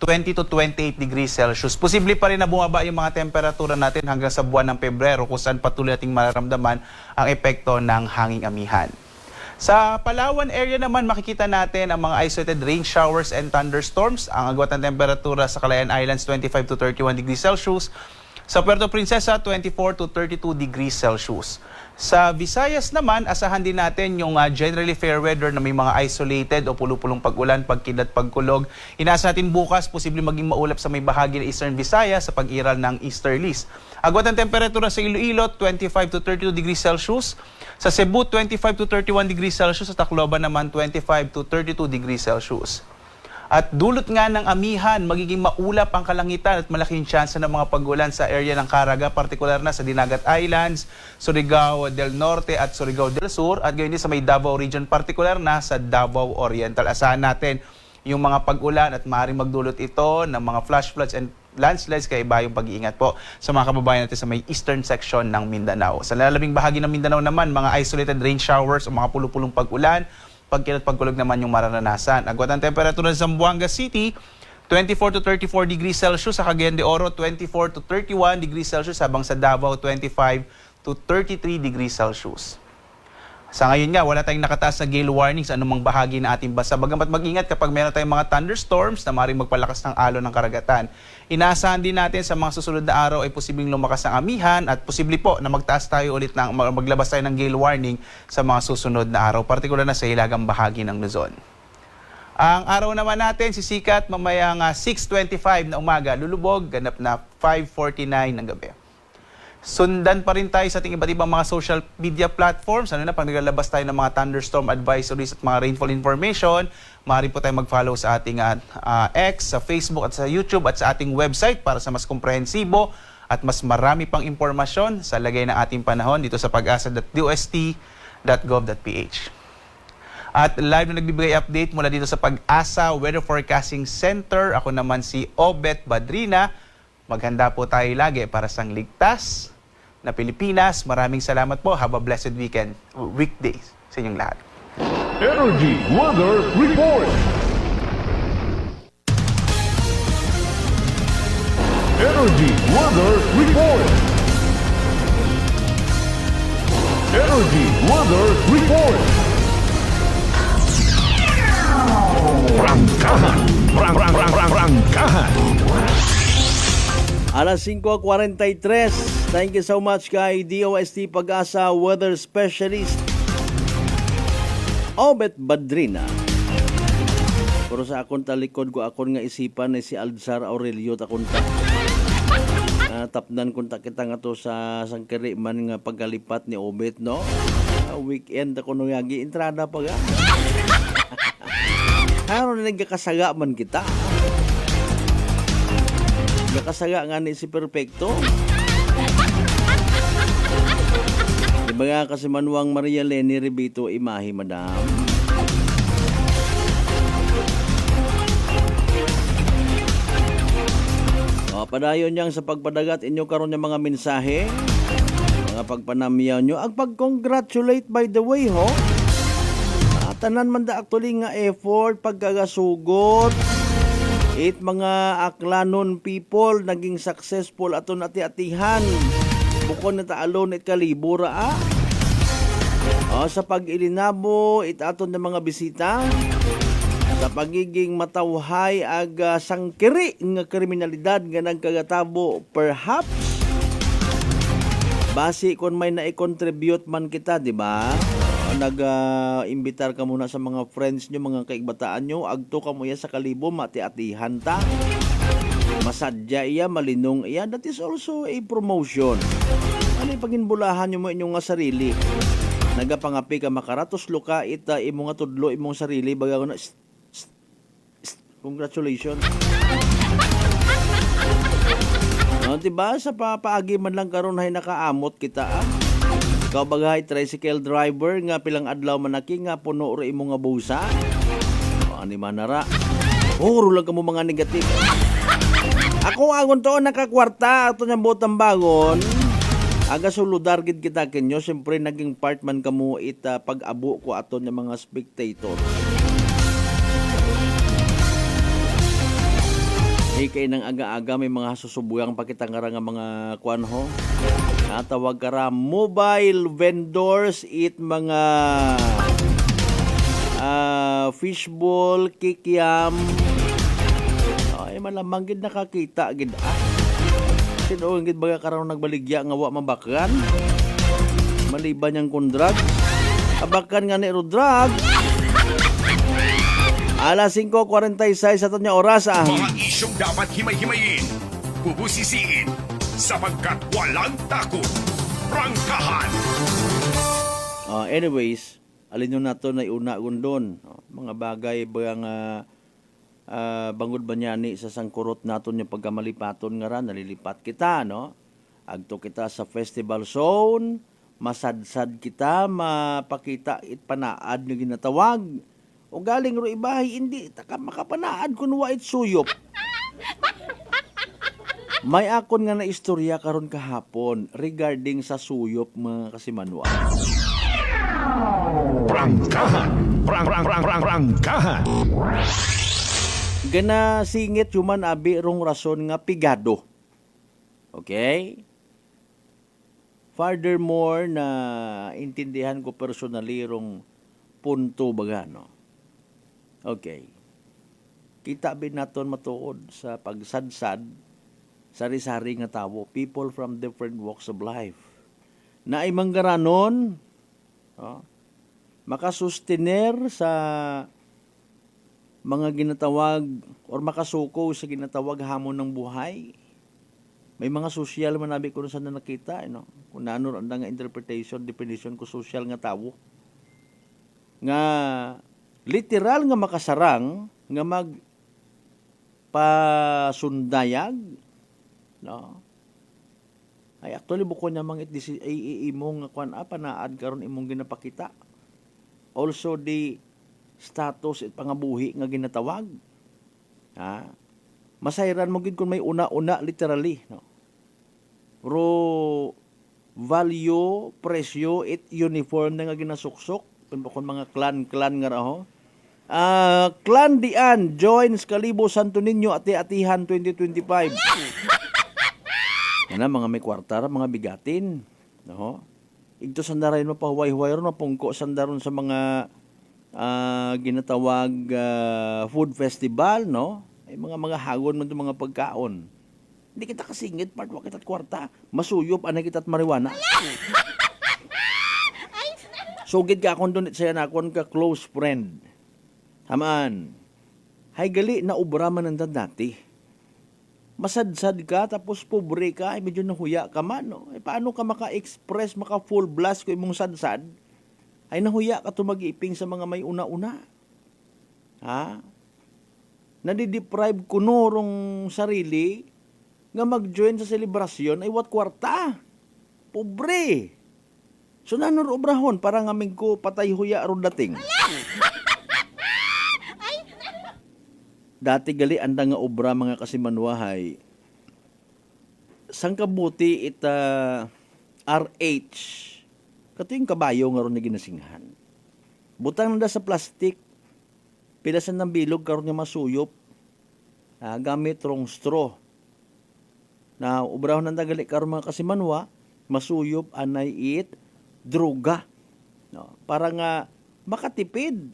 20 to 28 degrees Celsius. Posible pa rin na bumaba yung mga temperatura natin hanggang sa buwan ng Pebrero kung saan patuloy nating mararamdaman ang epekto ng hanging amihan. Sa Palawan area naman, makikita natin ang mga isolated rain showers and thunderstorms. Ang agwat ng temperatura sa Calayan Islands, 25 to 31 degrees Celsius. Sa Puerto Princesa, 24 to 32 degrees Celsius. Sa Visayas naman, asahan din natin yung generally fair weather na may mga isolated o pulupulong pag-ulan, pagkidlat, pagkulog. Inaasahan natin bukas, posible maging maulap sa may bahagi ng Eastern Visayas sa pag-iral ng easterlies. Agwat ng temperatura sa Iloilo, 25 to 32 degrees Celsius. Sa Cebu, 25 to 31 degrees Celsius. Sa Tacloban naman, 25 to 32 degrees Celsius. At dulot nga ng amihan, magiging maulap ang kalangitan at malaking tsansa ng mga pag-ulan sa area ng Caraga, partikular na sa Dinagat Islands, Surigao del Norte at Surigao del Sur, at gayon din sa may Davao Region, partikular na sa Davao Oriental. Asahan natin yung mga pag-ulan at maaaring magdulot ito ng mga flash floods and landslides, kaya iba yung pag-iingat po sa mga kababayan natin sa may eastern section ng Mindanao. Sa lalabing bahagi ng Mindanao naman, mga isolated rain showers o mga pulupulong pag-ulan, pagkilat pagkulog naman yung mararanasan. Agwat ang temperatura sa Zamboanga City, 24 to 34 degrees Celsius. Sa Cagayan de Oro, 24 to 31 degrees Celsius. Habang sa Davao, 25 to 33 degrees Celsius. Sa ngayon nga, wala tayong nakataas na gale warning sa anumang bahagi ng ating bansa. Bagamat mag-ingat kapag meron tayong mga thunderstorms na maaaring magpalakas ng alon ng karagatan. Inaasahan din natin sa mga susunod na araw ay posibleng lumakas ang amihan at posible po na magtaas tayo ulit ng maglabas tayo ng gale warning sa mga susunod na araw, partikular na sa hilagang bahagi ng Luzon. Ang araw naman natin sisikat mamayang 6:25 na umaga, lulubog, ganap na 5:49 ng gabi. Sundan pa rin tayo sa ating iba't ibang mga social media platforms. Ano na, pag naglalabas tayo ng mga thunderstorm advisories at mga rainfall information, maaari po tayo mag-follow sa ating X, sa Facebook at sa YouTube at sa ating website para sa mas komprehensibo at mas marami pang impormasyon sa lagay ng ating panahon dito sa pag-asa.dost.gov.ph. At live na nagbibigay update mula dito sa Pag-asa Weather Forecasting Center. Ako naman si Obet Badrina. Maghanda po tayo lagi para sa ligtas na Pilipinas. Maraming salamat po. Have a blessed weekdays sa inyong lahat. Energy Weather Report. Energy Weather Report. Energy Weather Report. Prangkahan. Alas 5:43. Thank you so much kay DOST Pag-asa Weather Specialist Obet Badrina. Pero sa akong talikod ko akon nga isipan ni si Alzar Aurelio takunta. Tapnan kunta kita nga to sa sangkiri man nga pagkalipat ni Obet, no? Weekend ako nung yagi entrada pa ga. Ano na nagkakasaga man kita? Nagkakasaga nga ni si Perfecto. Diba nga kasi Manuang Maria Leni Ribito Imahe, madam? Padayon niyang sa pagpadagat inyo karon ng mga mensahe, mga pagpanamiyaw nyo, ang pag-congratulate by the way, ho? Tanan man da actually nga effort, pagkagasugot, it mga aklanon people, naging successful aton ati-atihan. Bukod na taalon it kalibura, sa pag-ilinabo, it aton ng mga bisita, sa pagiging matawhay ag sangkiri nga kriminalidad nga nagkagatabo, perhaps basi kon may na-contribute man kita, di ba? Nag-imbitar ka muna sa mga friends nyo, mga kaigbataan nyo, agto ka mo ya sa kalibo, mati-atihan ta, masadya iya, malinong iya, that is also a promotion. Ano yung paginbulahan nyo mo inyong nga sarili? Nagapangapi ka makaratos luka, ita imong nga tudlo imong sarili, baga ko na, congratulations. Diba sa papaagi man lang karon hay nakaamot kita, Ikaw bagay tricycle driver nga pilang adlaw manaki nga puno ra imo nga busa. Ani manara. Rulang ka mo mga negative. Ako agon to nakakwarta ato nya botang bagon. Aga suludar gid kita kenyo, siyempre naging part man kamo ita pag-abo ko ato nya mga spectator. Kay nang aga-aga may mga susubuyang pakitangara nga mga kwanho. Natawag kara mobile vendors, it mga fishball, kikiam. Ay malamang gid nakakita gid Tinuong gid baga karon nagbaligya nga wa mabakan. Maliban yang kundrag. Abakan nga ni drug. Alas 5:46 ato nya oras. Mga isyong dapat himay-himayin, bubusisiin, sapagkat walang takot. Prangkahan! Anyways, alin nyo na ito na iuna gundon. Mga bagay bang bangod ba niya ni sa sangkurot naton yung pagkamalipaton nga ra, nalilipat kita, no? Agto kita sa festival zone, masadsad kita, mapakita it panaad nga ginatawag. O galing ro ibahay, hindi taka makapanaad kun wa it suyop. May akon nga na istorya karon kahapon regarding sa suyop mga kasimanwa. Prangkahan. Gana singit human abi rong rason nga pigado. Okay? Furthermore na intindihan ko personally rong punto baga, no? Okay. Kita bin naton matuod sa pagsadsad sari-sari nga tawo, people from different walks of life. Na ay manggaranon, makasustener sa mga ginatawag or makasuko sa ginatawag hamon ng buhay. May mga social manabi ko saan na nakita, no? Kung naano ang nga interpretation, definition ko social nga tawo. Nga literal nga makasarang nga magpasundayag, no? Ay actually buko niya mang imong kwan panaad karon imong ginapakita. Also the status at pangabuhi nga ginatawag. Ha? Masayran mo gid kun may una-una literally, no? Pero value, presyo, it uniform na nga ginasuksok kun mga clan nga raho. Clan Dian joins Kalibo Santo Niño ati-atihan 2025. Yan mga may kwartara, mga bigatin, no? Igto sandaray mo pahuway-huway ron mapungko sandaron sa mga ginatawag food festival, no? Ay mga hagon man mga pagkaon. Hindi kita kasingit part wa kita't kwarta, masuyop anay kita't mariwana. Sugid ka akong doon siya na akong ka close friend. Hamaan. Hay gali na ubra man ang dati. Masadsad ka tapos pobre ka, ay medyo nahuya ka man, no? Ay paano ka maka-express, maka-full blast ko imong sadsad? Ay nahuya ka tumag-iping sa mga may una-una. Ha? Nadideprive ko norong sarili nga mag-join sa selebrasyon ay wat kwarta. Pobre. So nanor obrahon para ngaming ko patay huya aron dating. Dati gali anda nga obra mga kasimanwahay. Sang kabuti ita RH. Kato yung kabayo nga ron na ginasinghan. Butang nanda sa plastik. Pilasan ng bilog karon nga masuyop. Gamit rong straw. Na obrahon nanda gali karon mga kasimanwa, masuyop anay it droga. No, para nga makatipid.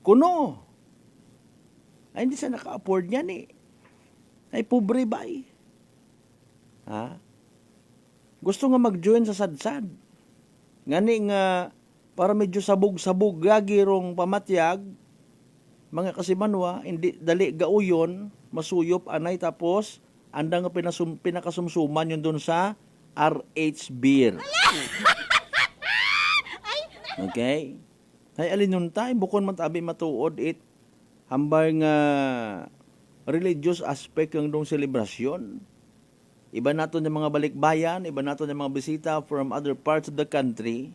Kuno. Ay hindi sa naka-afford niyan eh. Ay pobre ba eh. Ha? Gusto nga mag-join sa sadsad. Ngani nga para medyo sabog-sabog gagirong pamatyag, mga kasimanwa, hindi dali gauyon, masuyop anay tapos anda nga pinakasumsuman yun doon sa RH beer. Okay? Ay alin nun tayo, bukon man tabi matuod it hambay nga religious aspect ng dong selebrasyon. Iba nato ng mga balikbayan, iba nato ng mga bisita from other parts of the country.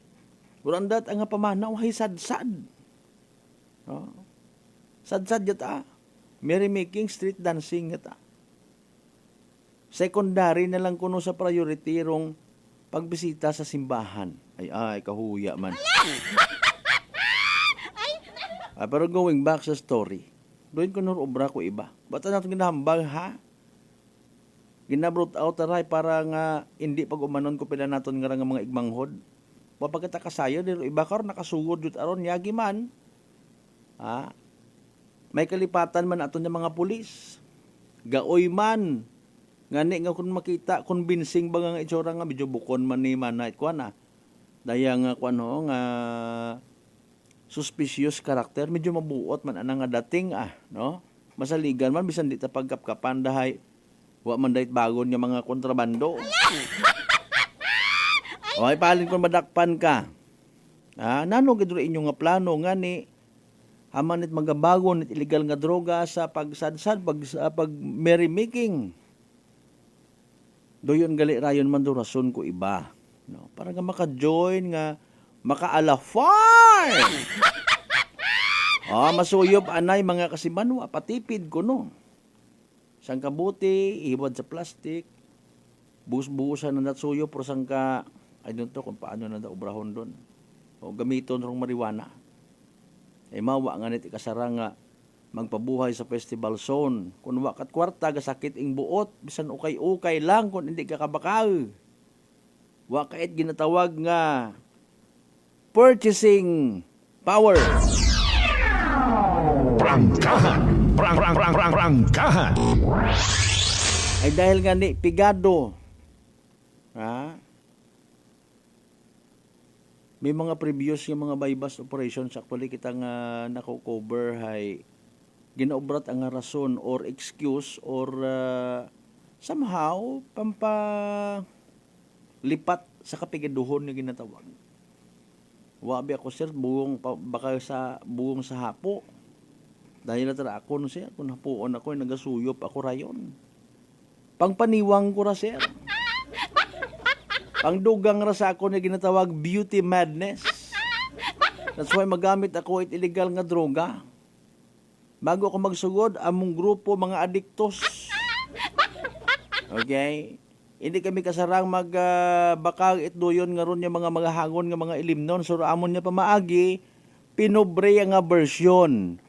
Burandat ang pamanaw hay sadsad. No? Sadsad yata. Merrymaking, street dancing yata. Secondary na lang kuno sa priority rong pagbisita sa simbahan. Ay kahuya man. Pero going back sa story, doon ko obra ko iba. Ba't natin ginahambag ha? Ginabrot out aray para nga hindi pag umanon ko pila naton nga mga igmanghod. Wapagkita kasayo, dito iba karon nakasugod jud aron yagi man. Ha? May kalipatan man aton ng mga pulis. Gaoy man. Ngani nga kung makita, convincing ba nga itsura nga, medyo bukon man ni manay ko na. Daya nga ko nga suspicious karakter, medyo mabuot man anang nga dating no? Masaligan man, bisan di ta pagkapkapan dahay, wa man dahit bagon nga mga kontrabando. O ay palin kung madakpan ka. Nano gidro inyo nga plano nga ni Haman it magabagon it illegal nga droga sa pagsadsad, pag merrymaking. Doyon gali rayon man do rason ko iba. No, para nga maka-join nga maka-alafar. Masuyop anay mga kasimanwa patipid ko no. Sang kabuti, ihibad sa plastic. Buhos-buhosan na natsuyo pero sang ka I don't know kung paano na obrahon doon. O gamiton rong marijuana. Mawa nga niti kasara nga magpabuhay sa festival zone. Kung wakat kwarta, gasakit ing buot, bisan ukay-ukay lang kung hindi ka kabakal. Wakait ginatawag nga purchasing power. Prangkahan! Prangkahan! Ay dahil nga ni pigado. Ha? May mga previous yung mga bypass operations actually kita nga nako-cover hay ginaobrat ang rason or excuse or somehow lipat sa kapigaduhon nga ginatawag. Wabi ako sir baka sa buong sa hapo. Dahil natara ako no sir kung hapuon ako nagasuyop ako rayon. Pangpaniwang ko ra sir. Pangdugang ra sa ako na ginatawag beauty madness. That's why magamit ako it illegal nga droga. Bago ako magsugod, among grupo mga adiktos. Okay? Hindi kami kasarang bakag itdoyon nga ron yung mga hangon nga mga ilimnon. So amon niya pamaagi, pinobre nga version.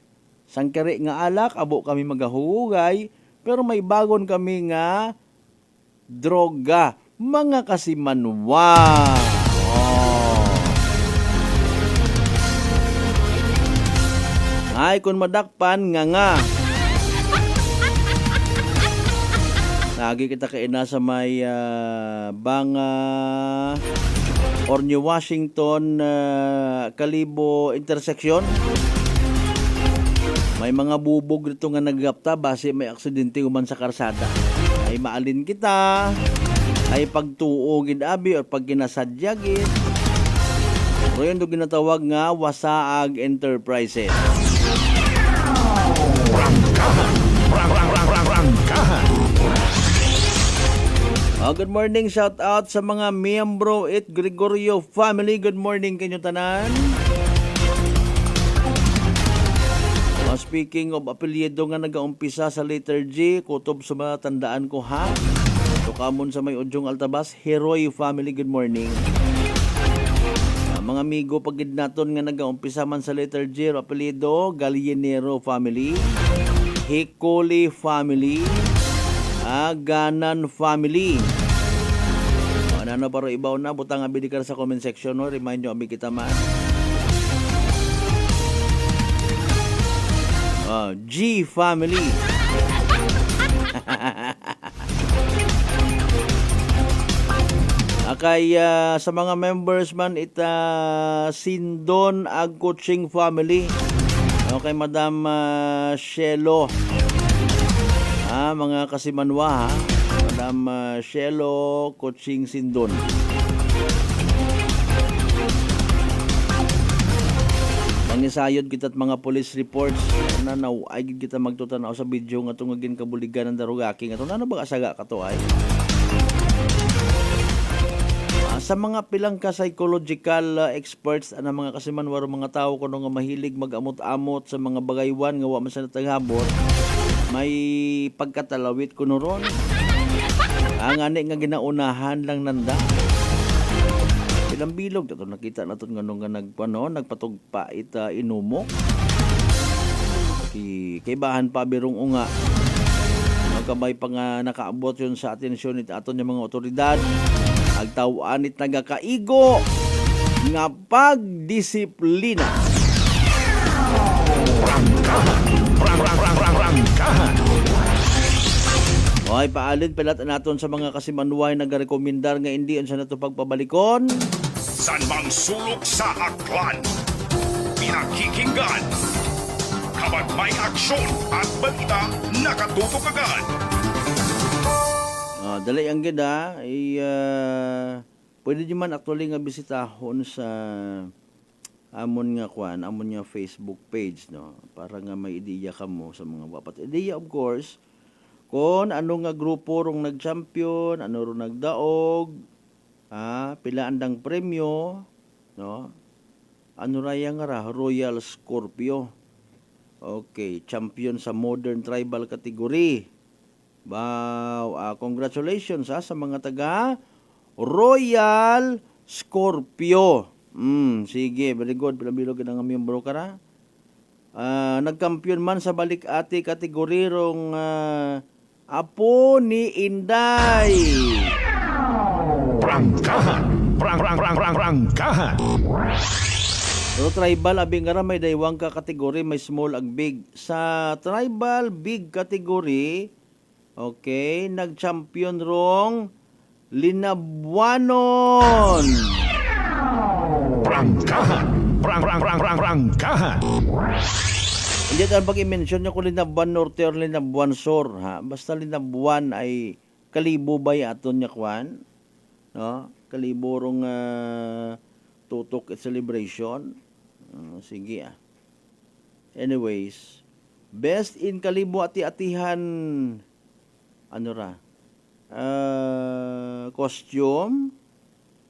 Sangkari nga alak, abo kami magahugay, pero may bagon kami nga droga. Mga kasimanwa. Ay, kung madakpan, nga. Lagi kita kaina sa may Banga or New Washington Kalibo intersection. May mga bubog dito nga naggapta base may aksidente uman sa karsada. Ay maalin kita. Ay pagtuogin abi o pag ginasadyagin. So yun doon ginatawag nga Wasaag Enterprises. Good morning, shout out sa mga miyembro it Gregorio family. Good morning kanyo tanan. Speaking of apelyido nga nagaumpisa sa letter G, kutob sa mga tandaan ko ha. Tukamon sa may Udyong Altabas, Heroy family, good morning. Mga amigo, pagid naton nga nagaumpisa man sa letter G, apelyido, Gallinero family, Hicoli family, Ganan family. Ano paro ibaw na, butang abidikar sa comment section, no? Remind nyo, abi kita man. G family. Kay sa mga members man Sindon ag coaching family. Okay, Madam Shelo. Mga kasimanwa ha. Madam Shelo coaching Sindon. Mangisayod kita at mga police reports na ay kita magtutanaw sa video nga itong agin kabuligan ng darugaki nga ito. Ano ba kasaga ka to ay? Sa mga pilang ka psychological experts na mga kasimanwaro mga tao kuno nga mahilig mag-amot-amot sa mga bagaywan nga wa man sa nataghabot, may pagkatalawit kuno ron. Ang ani nga ginaunahan lang nanda. Ilang bilog dato nakita naton nga nagpatugpa ita inumo. Kay bahan pa birong unga. Magkabay pa nga nakaabot yun sa atensyon ita aton yung mga otoridad. Agtawaan it nagakaigo nga pagdisiplina. Prangkahan. Oy, paalid pelat naton sa mga kasimanway nagarekomendar nga hindi unsa nato pagpabalikon. San mang sulok sa aklan, pinakikinggan, kapag may aksyon at balita nakatutok agad. Dali ang gida ay pwede nyo man actually nga bisitahon sa amon nga Facebook page, no, para nga may ideya ka mo sa mga wapat. Ideya, of course, kung ano nga grupo rong nag-champion, ano rong nagdaog, pila andang premyo, no, ano raya nga ra, Royal Scorpio. Okay, champion sa modern tribal category. Wow, congratulations sa mga taga Royal Scorpio. Sige, very good. Bilog ka nga miyembro ka na. Nagkampiyon man sa balik ati kategori rong Apo ni Inday. Prangkahan. Prangkahan. Pero tribal, abing nga may daywang ka kategori, may small ag big. Sa tribal big category, okay, nag-champion rong Linabuanon. Prangkahan. Prangkahan. Hindi ka pag-i-mention nyo kung Linabuan Norte or Linabuan Sur, ha? Basta Linabuan ay kalibo ba aton niya kwan? No? Kalibo rong tutok at celebration. Sige Anyways, best in kalibo ati-atihan costume.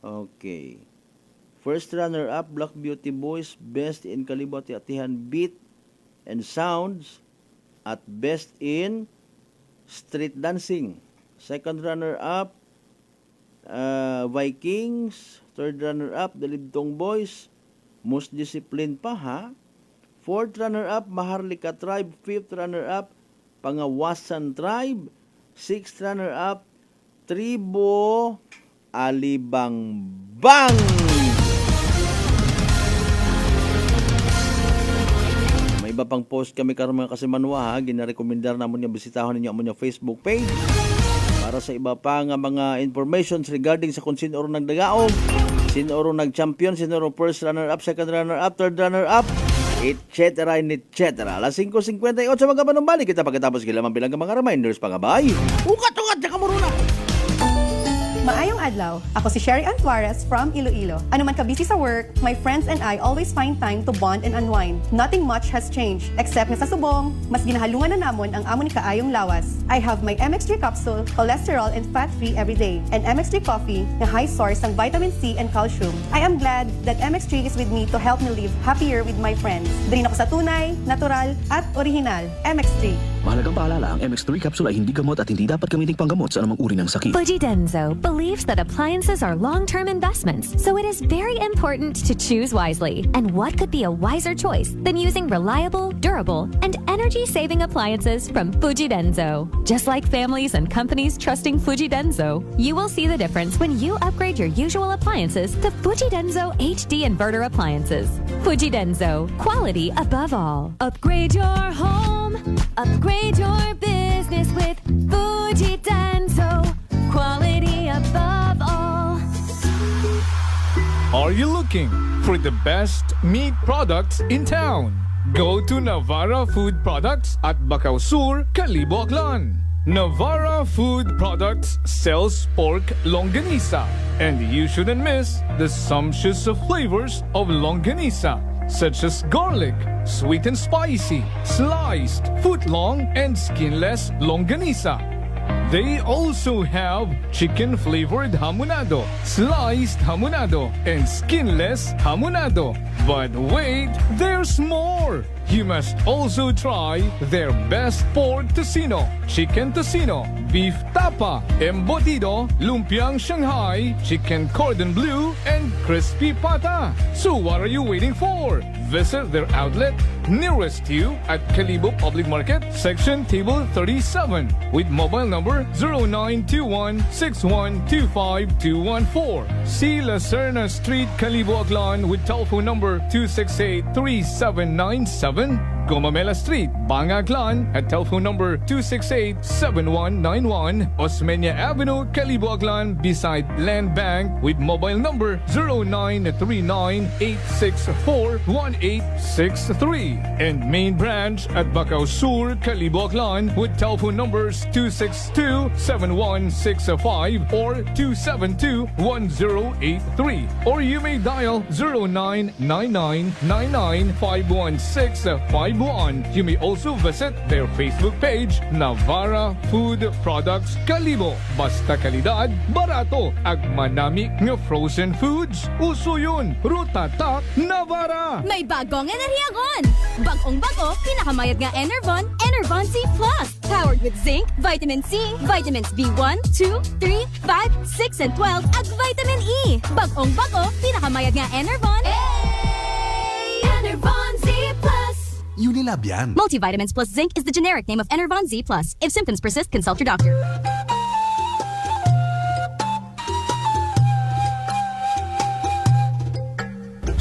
Okay. First runner-up, Black Beauty Boys, best in kalibo ati-atihan beat and sounds at best in street dancing. Second runner-up, Vikings. Third runner-up, The Libtong Boys. Most disciplined pa, ha? Fourth runner-up, Maharlika Tribe. Fifth runner-up, Pangawasan Tribe. Sixth runner-up, Tribo Alibangbang. May iba pang post kami karon mga kasimanwa, ha? Ginarekomendar namon nga bisitahon ninyo amon Facebook page para sa iba pa nga mga informations regarding sa kung sino ron nagdagaog, sino ron nag-champion, sino ron first runner-up, second runner-up, third runner-up, etc. Alas 5:58 mga panumbalik kita pagkatapos kilaman bilang mga reminders pangabay. Ukat-ukat ka mo na. Maayong adlaw. Ako si Sherry Antuarez from Iloilo. Ano man ka busy sa work, my friends and I always find time to bond and unwind. Nothing much has changed except na sa subong, mas ginahalungan na namon ang amon kaayong lawas. I have my MX3 capsule, cholesterol and fat-free every day, and MX3 coffee na high source ng vitamin C and calcium. I am glad that MX3 is with me to help me live happier with my friends. Dali na ko sa tunay, natural at original. MX3. Mahalagang paalala, ang MX3 capsule ay hindi gamot at hindi dapat gamiting panggamot sa anumang uri ng sakit. Fujidenzo believes that appliances are long-term investments, so it is very important to choose wisely. And what could be a wiser choice than using reliable, durable, and energy-saving appliances from Fujidenzo? Just like families and companies trusting Fujidenzo, you will see the difference when you upgrade your usual appliances to Fujidenzo HD inverter appliances. Fujidenzo, quality above all. Upgrade your home, upgrade your business with Fujidenzo, quality above all. Are you looking for the best meat products in town? Go to Navara Food Products at Bacau Sur, Calibo, Aklan. Navara Food Products sells pork longanisa, and you shouldn't miss the sumptuous flavors of longanisa, such as garlic, sweet and spicy, sliced, foot-long, and skinless longanisa. They also have chicken-flavored hamonado, sliced hamonado, and skinless hamonado. But wait, there's more! You must also try their best pork tocino, chicken tocino, beef tapa, embutido, lumpiang Shanghai, chicken cordon bleu, and crispy pata. So what are you waiting for? Visit their outlet nearest you at Calibo Public Market, section table 37, with mobile number 0921-6125-214. See La Serna Street, Calibo, Aklan, with telephone number 268-3797. Gomamela Street, Bangaklan at telephone number 268-7191, Osmeña Avenue, Calibo Aklan beside Land Bank with mobile number 0939-864-1863 and main branch at Bacau Sur, Calibo Aklan with telephone numbers 262-7165 or 272-1083 or you may dial 0999-99-51651. You may also visit their Facebook page, Navara Food Products Calibo. Basta kalidad, barato, ag manami nga frozen foods. Uso yun, Rutatak Navara. May bagong enerhiyagon! Bagong-bago, pinakamayat nga Enervon, Enervon C+. Powered with zinc, vitamin C, vitamins B1, 2, 3, 5, 6, and 12, at vitamin E. Bagong-bago, pinakamayat nga Enervon. Enervon Z+. Unilab yan. Multivitamins plus zinc is the generic name of Enervon Z+. If symptoms persist, consult your doctor.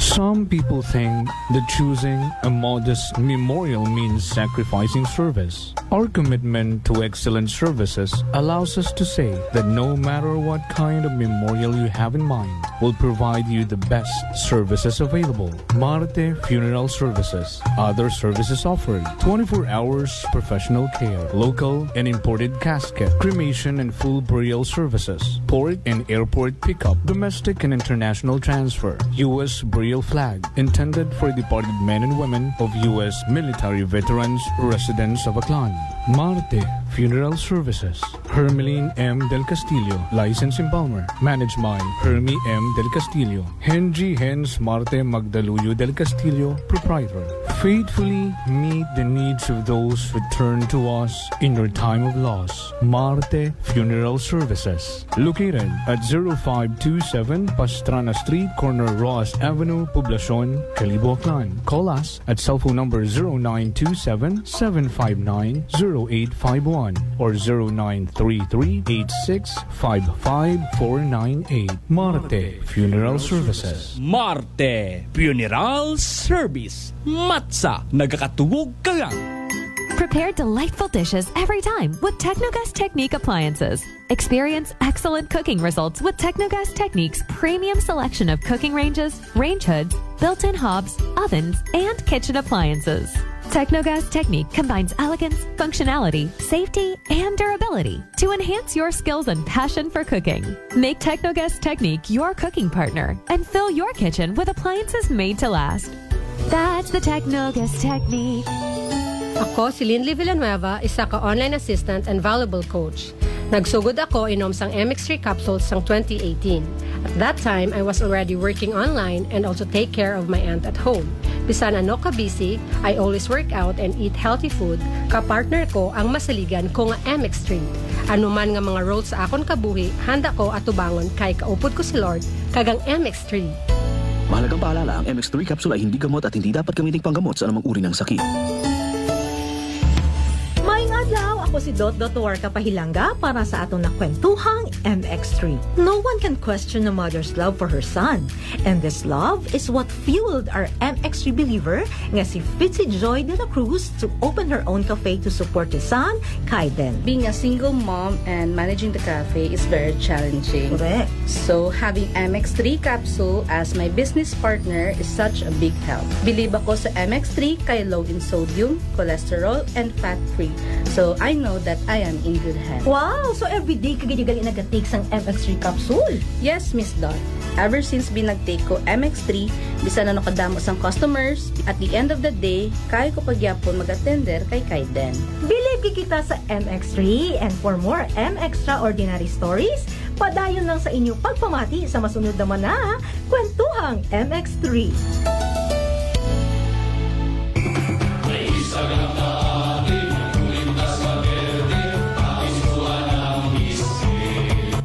Some people think that choosing a modest memorial means sacrificing service. Our commitment to excellent services allows us to say that no matter what kind of memorial you have in mind, we'll provide you the best services available. Marte Funeral Services. Other services offered: 24 hours professional care, local and imported casket, cremation and full burial services, port and airport pickup, domestic and international transfer, U.S. burial flag, intended for departed men and women of U.S. military veterans residents of Aklan. Marte Funeral Services. Hermeline M. Del Castillo, License in Palmer. Managed by Hermie M. Del Castillo. Henry Hens Marte Magdaluyo Del Castillo, Proprietor. Faithfully meet the needs of those who turn to us in your time of loss. Marte Funeral Services. Located at 0527 Pastrana Street, corner Ross Avenue, Poblacion, Calibo, Aklan. Call us at cell phone number 0927-759-0851 or 0933-8655-498. Marte Funeral Services. Marte Funeral Service. Matsa, nagakatubog ka lang. Prepare delightful dishes every time with Technogas Technique appliances. Experience excellent cooking results with Technogas Technique's premium selection of cooking ranges, range hoods, built-in hobs, ovens, and kitchen appliances. Technogas Technique combines elegance, functionality, safety, and durability to enhance your skills and passion for cooking. Make Technogas Technique your cooking partner and fill your kitchen with appliances made to last. That's the Technogas Technique. Ako si Linley Villanueva, isa ka online assistant and valuable coach. Nagsugod ako inom sang MX3 capsules sang 2018. At that time, I was already working online and also take care of my aunt at home. Bisan ano ka busy, I always work out and eat healthy food. Kapartner ko ang masaligan ko nga MX3. Ano man nga mga roles sa akon kabuhi, handa ko atubangon kay kaupod ko si Lord kagang MX3. Mahalagang paalala, ang MX3 capsule ay hindi gamot at hindi dapat gamitin panggamot sa anumang uri ng sakit. Maayong adlaw, ako si Dot.War Kapahilanga para sa atong nakwentuhang MX3. No one can question a mother's love for her son. And this love is what fueled our MX3 believer nga si Fitzy Joy de la Cruz to open her own cafe to support his son, Kaiden. Being a single mom and managing the cafe is very challenging. Correct. So having MX3 capsule as my business partner is such a big help. Believe ako sa MX3 kay low in sodium, cholesterol, and fat-free. So I know that I am in good hands. Wow! So everyday kagidigali nag-take sang MX3 capsule? Yes, Miss Dot. Ever since binag-take ko MX3, bisan na nakadamo sang customers, at the end of the day, kaya ko pagyapon mag-attender kay Kaiden. Believe kita sa MX3 and for more MXtraordinary stories, padayon lang sa inyong pagpamati sa masunod naman na Kwentuhang MX3.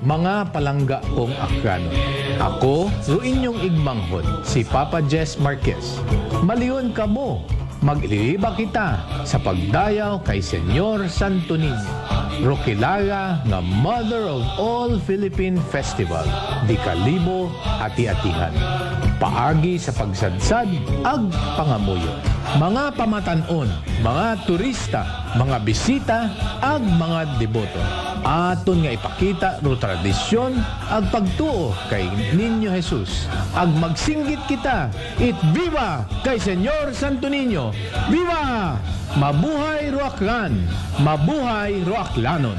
Mga palangga kong akrano. Ako, yung inyong igmanghod, si Papa Jess Marquez. Maliyon ka mo, mag-iliba kita sa pagdayaw kay Senyor Santo Niño. Roquilaga nga Mother of all Philippine Festival, di kalibo hati-atihan. Paagi sa pagsadsad ag pangamuyo. Mga pamatanon, mga turista, mga bisita ag mga deboto. Aton nga ipakita ro tradisyon ag pagtuo kay Niño Jesus. Ag magsinggit kita, it viva kay Senyor Santo Niño. Viva! Mabuhay Roaklan! Mabuhay Roaklanon!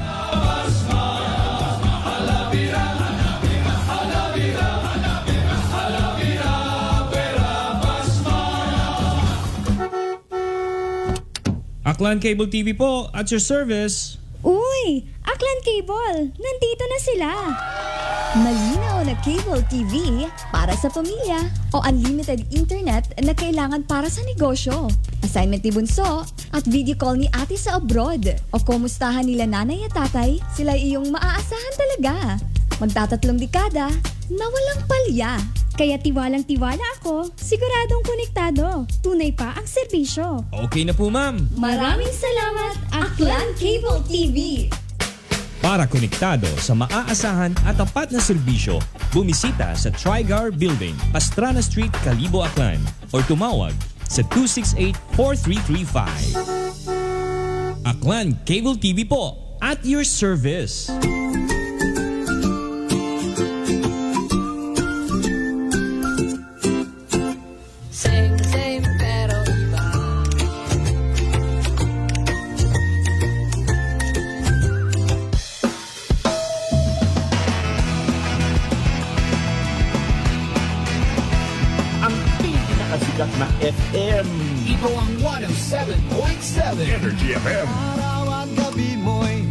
Aklan Cable TV po, at your service. Uy! Aklan Cable! Nandito na sila! Malinaw na cable TV para sa pamilya o unlimited internet na kailangan para sa negosyo. Assignment ni Bunso at video call ni ate sa abroad. O kumustahan nila nanay at tatay, sila iyong maaasahan talaga. Magtatatlong dekada na walang palya. Kaya tiwalang-tiwala ako, siguradong konektado. Tunay pa ang serbisyo. Okay na po, ma'am. Maraming salamat, Aklan Cable TV! Para konektado sa maaasahan at tapat na serbisyo, bumisita sa Trigar Building, Pastrana Street, Kalibo, Aklan or tumawag sa 268-4335. Aklan Cable TV po, at your service. Same pero iba. Ang pinakasikat na FM. Ito ang 107.7 Energy FM. Araw at gabi mo'y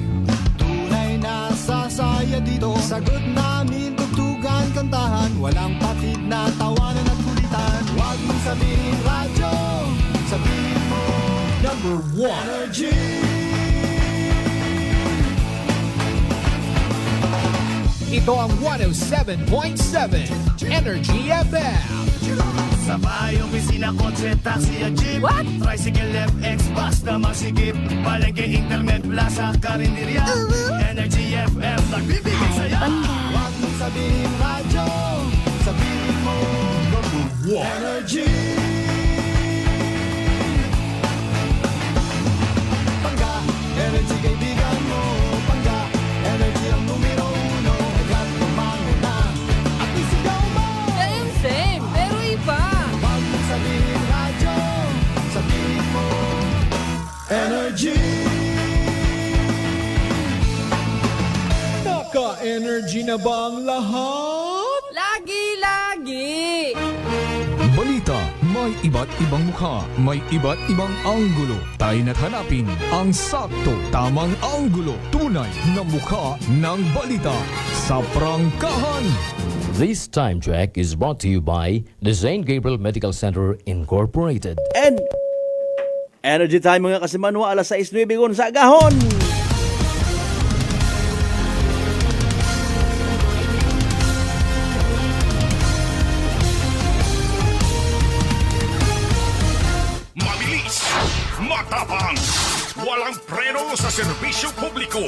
tunay na sasaya dito. Sagot namin, tugtugan, kantahan. Walang patid na tawanan at kulitan. Huwag mong sabihin radyo, sabihin mo number 1 Energy. Ito ang 107.7 Energy FM. Sa bahay, opisina, kotse, taxi at jeep. What? Tricycle, FX, basta masigip. Palengke, internet, plaza, karinderya. Energy FM, nagbibigay sa'yo. Huwag mong sabihin radyo, sabihin mo number 1 Energy. Pangga, energy kaibigan mo. Pangga, energy ang numero 1. Agad tumango na at isigaw mo. Same pero iba. Huwag mong sabihin radyo, sabihin mo Energy. Naka-energy na ba ang lahat? Lagi-lagi. Balita, may iba't ibang mukha, may iba't ibang anggulo. Tayo na't hanapin ang sakto, tamang anggulo. Tunay na mukha ng balita sa prangkahan. This time check is brought to you by the St. Gabriel Medical Center Incorporated. And Energy Time mga kasimanwa, alas 6:09 sa agahon. Mabilis, matapang, walang preno sa serbisyo publiko.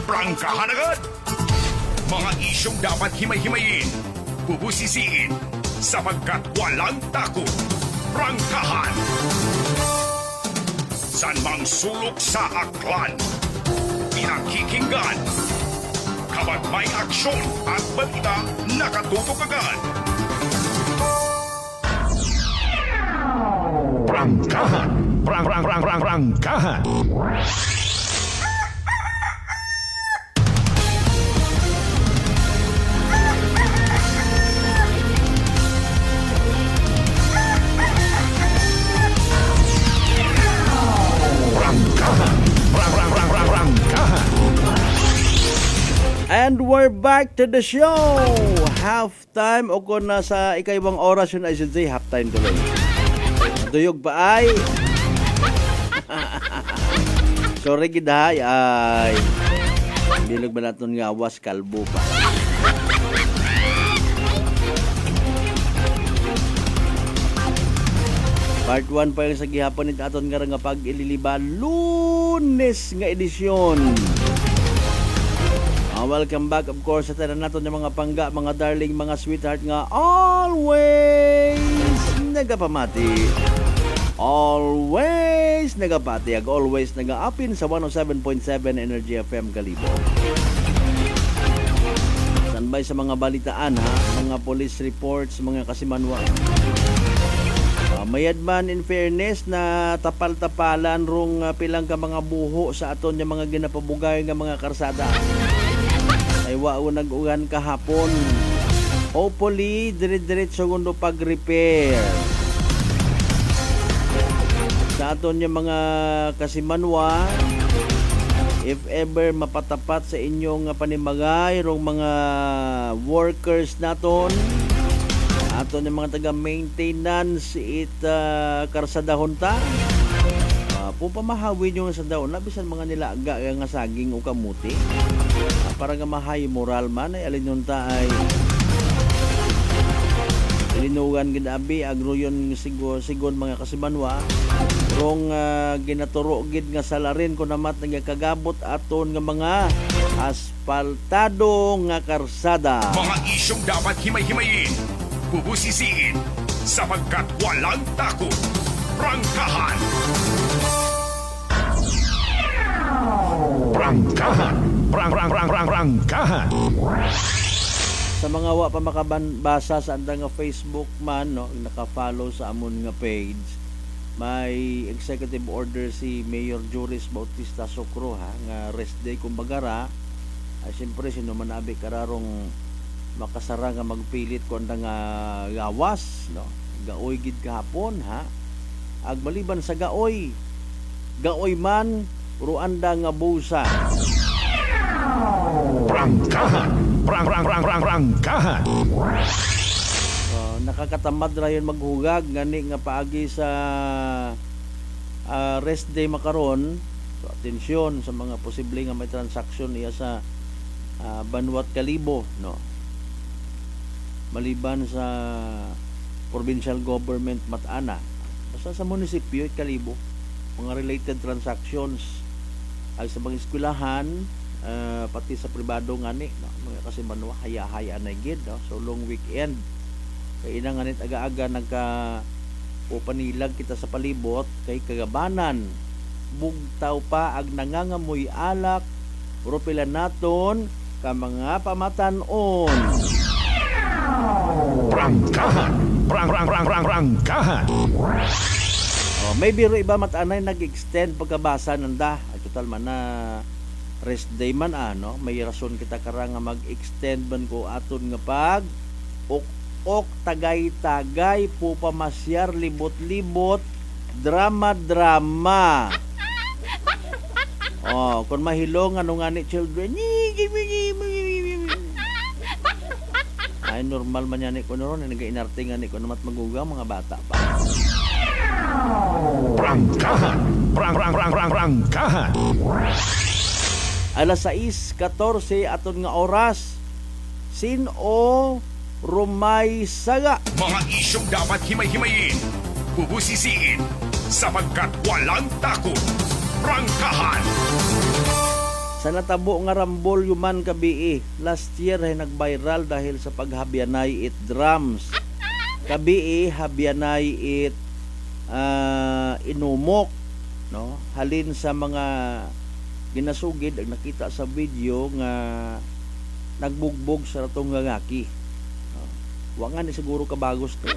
Prangkahan agad. Mga isyong dapat himay-himayin, bubusisiin, sapagkat walang takot. Prangkahan. San mang sulok sa aklan, pinakikinggan. Kapag may aksyon at balita, nakatutok agad. Prangkahan. Prangkahan. And we're back to the show. Halftime o kung nasa ikaibang oras yun, I should say halftime tuloy. Duyog ba ay? Sorry gidahay ay. Bilog ba natin nga was kalbo pa. Part 1 pa yung sa gihapon nito aton nga pag-ililiba Lunes nga edisyon. Welcome back of course sa tanan naton ng mga pangga, mga darling, mga sweetheart nga always nagapamati. Always nagapati, always nagaapin sa 107.7 Energy FM Kalibo. Standby sa mga balitaan ha, mga police reports, mga kasimanwa. Mayadman in fairness na tapal-tapalan rong pilang ka mga buho sa aton yung mga ginapabugay nga mga karsada. Ay wao nag-ugan kahapon. Hopefully, dire-diretso gundo pag-repair. Sa aton yung mga kasimanwa, if ever mapatapat sa inyong panimagay rong mga workers naton, aton yung mga taga-maintenance karsadahon ta, pupamahawin yung sa daon labisan mga nilaga nga saging o kamuti, para nga mahay moral man ay alin ta ay linugan gidabi agro yon sigon mga kasimanwa rong ginaturo gid nga salarin kun namat nagakagabot aton nga mga asfaltado nga karsada. Mga isyong dapat himay-himayin, bubusisiin, sapagkat walang takot. Prangkahan! Prangkahan! Prangkahan! Sa mga wa pa makabasa sa anda nga Facebook man, no, naka-follow sa amon nga page, may executive order si Mayor Joris Bautista Socro ha, nga rest day kumbagara. Ay siyempre sino man abi kararong makasara nga magpilit ko anda nga gawas, no, gaoy gid kahapon ha. Ag maliban sa gaoy man ruanda nga busa. Prangkahan! Prangkahan! Nakakatamad ra yun maghugag gani nga paagi sa rest day makaron. So atensyon sa mga posible nga may transaksyon iya sa Banwat Kalibo, no. Maliban sa provincial government Matana, basta sa munisipyo Kalibo, mga related transactions ay sa mga eskwelahan, pati sa pribado ngani, no, mga kasimanwa haya-haya na gid, no. So long weekend kay ina nganit aga-aga nagka upanilag kita sa palibot kay kagabanan bugtaw pa ag nangangamoy alak propila naton ka mga pamatanon. Prangkahan! Prangkahan! May biro iba matanay nag-extend pagkabasa nanda. Ay total man na rest day man no. May rason kita karang nga mag-extend man ko aton nga pag ok tagay-tagay po pamasyar libot-libot drama. Kung mahilong ano nga ni children, ay normal man yan ko noon, nag-inarte nga ni ko namat magugang mga bata pa. Prangkahan! Prangkahan! Alas 6:14 aton nga oras. Sino rumay saga? Mga isyong dapat himay-himayin, bubusisiin, sapagkat walang takot. Prangkahan! Sa natabo nga rambol yuman kabii, last year ay nag-viral dahil sa paghabyanay it drums. Kabii habyanay it inumok, no? Halin sa mga ginasugid ang nakita sa video nga nagbugbog sa ratong ngaki. Wa nga ni siguro kabagos to.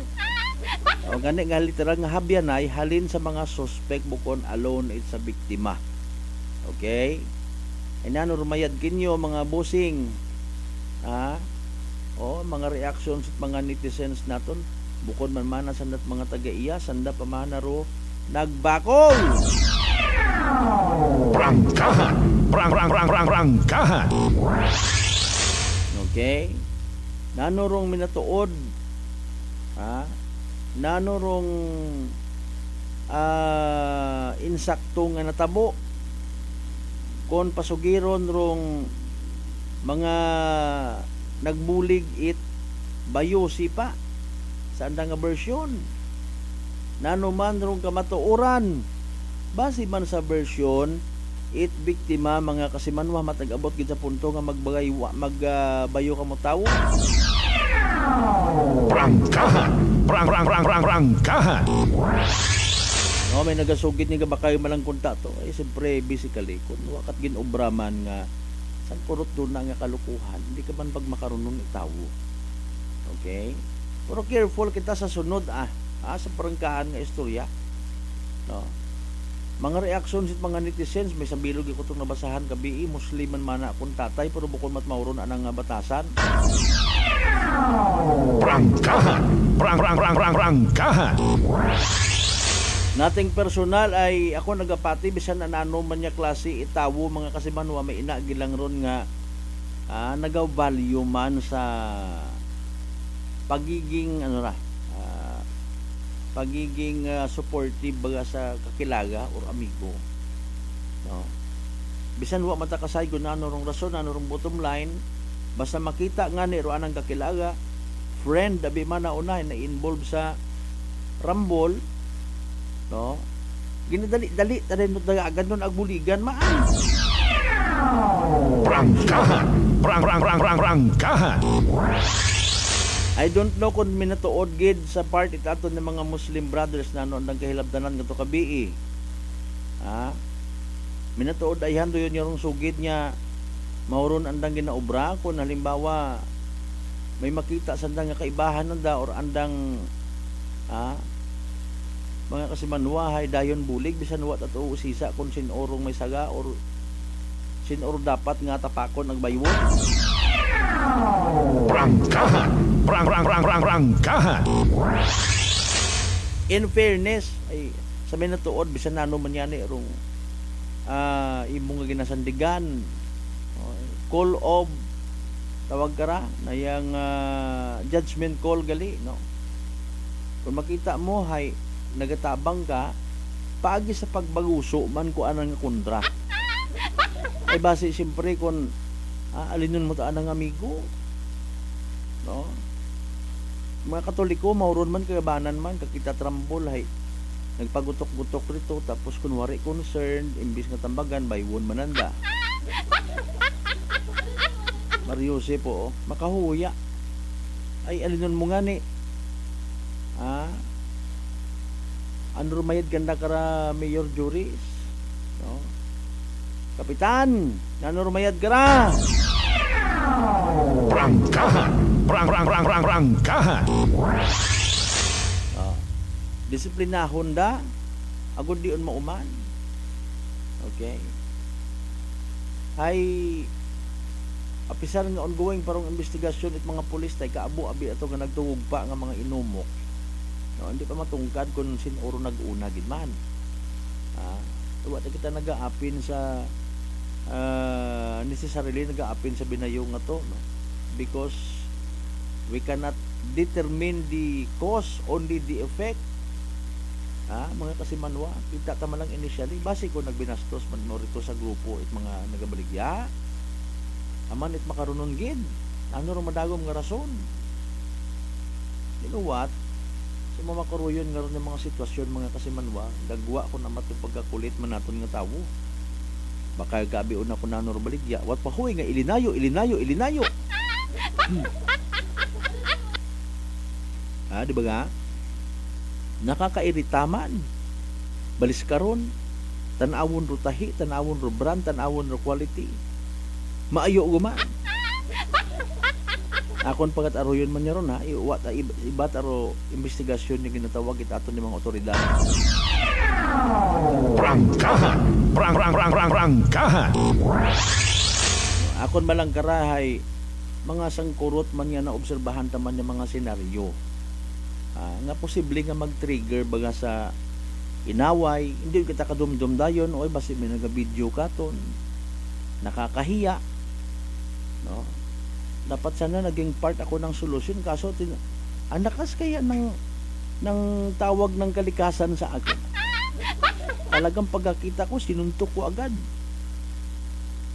O gani nga literal nga habyanay halin sa mga suspect bukon alone it sa biktima. Okay? Inano rumayad kinyo mga busing. Mga reactions at mga netizens naton bukod man mana sandat mga taga-iya sanda pa manaro nagbakol. Prangkahan! Prangkahan! Okay? Nanorong minatuod. Nanorong insakto nga natabo. Kon pasugiron rong mga nagbulig it bayosi pa sa andang nga version. nanuman rong kamatuoran. Base man sa version, it biktima mga kasimanwa matag-abot gid sa punto nga magbayo ka mo tawo. Prangkahan! Prangkahan! No, may nagasugid ni kabakay malang kunta to. Ay siyempre basically kun wakat ginobraman nga sa kurot doon na nga kalukuhan, hindi ka man pag makarunon itawo. Okay? Pero careful kita sa sunod sa prangkahan nga istorya. No. Mga reaction sa mga netizens, may sabilog ko itong nabasahan kabi, Musliman man akong tatay, pero bukod mat mauron anang batasan. Prangkahan! Prangkahan! Nating personal ay ako nagapati, bisan na ano man niya klase itawo mga kasimanwa, may inagilang ron nga nagaw-value man sa pagiging pagiging supportive baga sa kakilaga or amigo, no? Bisan wa matakasay kung ano rong rason, ano rong bottom line, basta makita nga ni anang kakilaga, friend abi man na una na involve sa rambol, no? Ginadali-dali taden agad nun agbuligan maan. Prangkahan! Prangkahan! I don't know kung minatuod gid sa part itato ng mga Muslim brothers na noon ang kahilabdanan nga to kabii. Minatuod ay hando yun yung sugid niya mauron andang ginaobra kung halimbawa may makita sa andang nga kaibahan nanda or andang mga kasimanwa hay dayon bulig bisan wat ato usisa kung sinorong may saga or sinor dapat nga tapakon ang baywon. Prangkahan! Prangkahan! In fairness, ay sa may natuod, bisan na man yan rong imong nga ginasandigan, call of tawag kara na yung judgment call gali, no? Kung makita mo hay nagatabang ka paagi sa pagbaguso man ko anang kundra, ay base siyempre kung alinon mo taan ng amigo, no? Mga Katoliko mauron man kagabanan man kakita trambol hay nagpagutok-gutok rito tapos kunwari concerned imbis nga tambagan baywon mananda. Mariose po makahuya ay alinon mo nga ni ano rumayad ganda kara Mayor Juris, no? Kapitan, nano rumayad kara. Prangkahan! Prangkahan! Disiplinahon da agud diun mauman. Okay. Hay apisan nga ongoing parang investigasyon it mga pulis tay kaabo abi ato nga nagtuwog pa nga mga inumok. No, hindi pa matungkad kung sinuro nag-una gid man. Wa kita nagaapin sa necessarily nagaapin sa binayong nga to, no? Because we cannot determine the cause, only the effect. Mga kasimanwa, kita ta man lang initially base ko nagbinastos man mo rito sa grupo it mga nagabaligya. Aman it makarunon gid. Ano ro madagom nga rason? You know what? Sa mga makaruyon nga ron ng mga sitwasyon mga kasimanwa, dagwa ko na matong pagkakulit man naton nga tawo. Baka gabi una ko na baligya. Wat pa huy nga ilinayo. Di ba nga? Nakakairitaman. Balis karon, tanawon ro tahi, tanawon ro brand, tanawon ro quality. Maayo guman. Akon pagat aroyon man niya ron ibat aro investigasyon yung ginatawag itato ni mga otoridad. Prangkahan! Prangkahan! Akon malang karahay mga sangkurot man nga na obserbahan taman yung mga senaryo. Nga posible nga mag-trigger baga sa inaway, hindi kita kadumdum dayon oy basi may naga-video katon. Nakakahiya. No? Dapat sana naging part ako ng solusyon kaso anakas kaya ng tawag ng kalikasan sa akin. Talagang pagkakita ko sinuntok ko agad.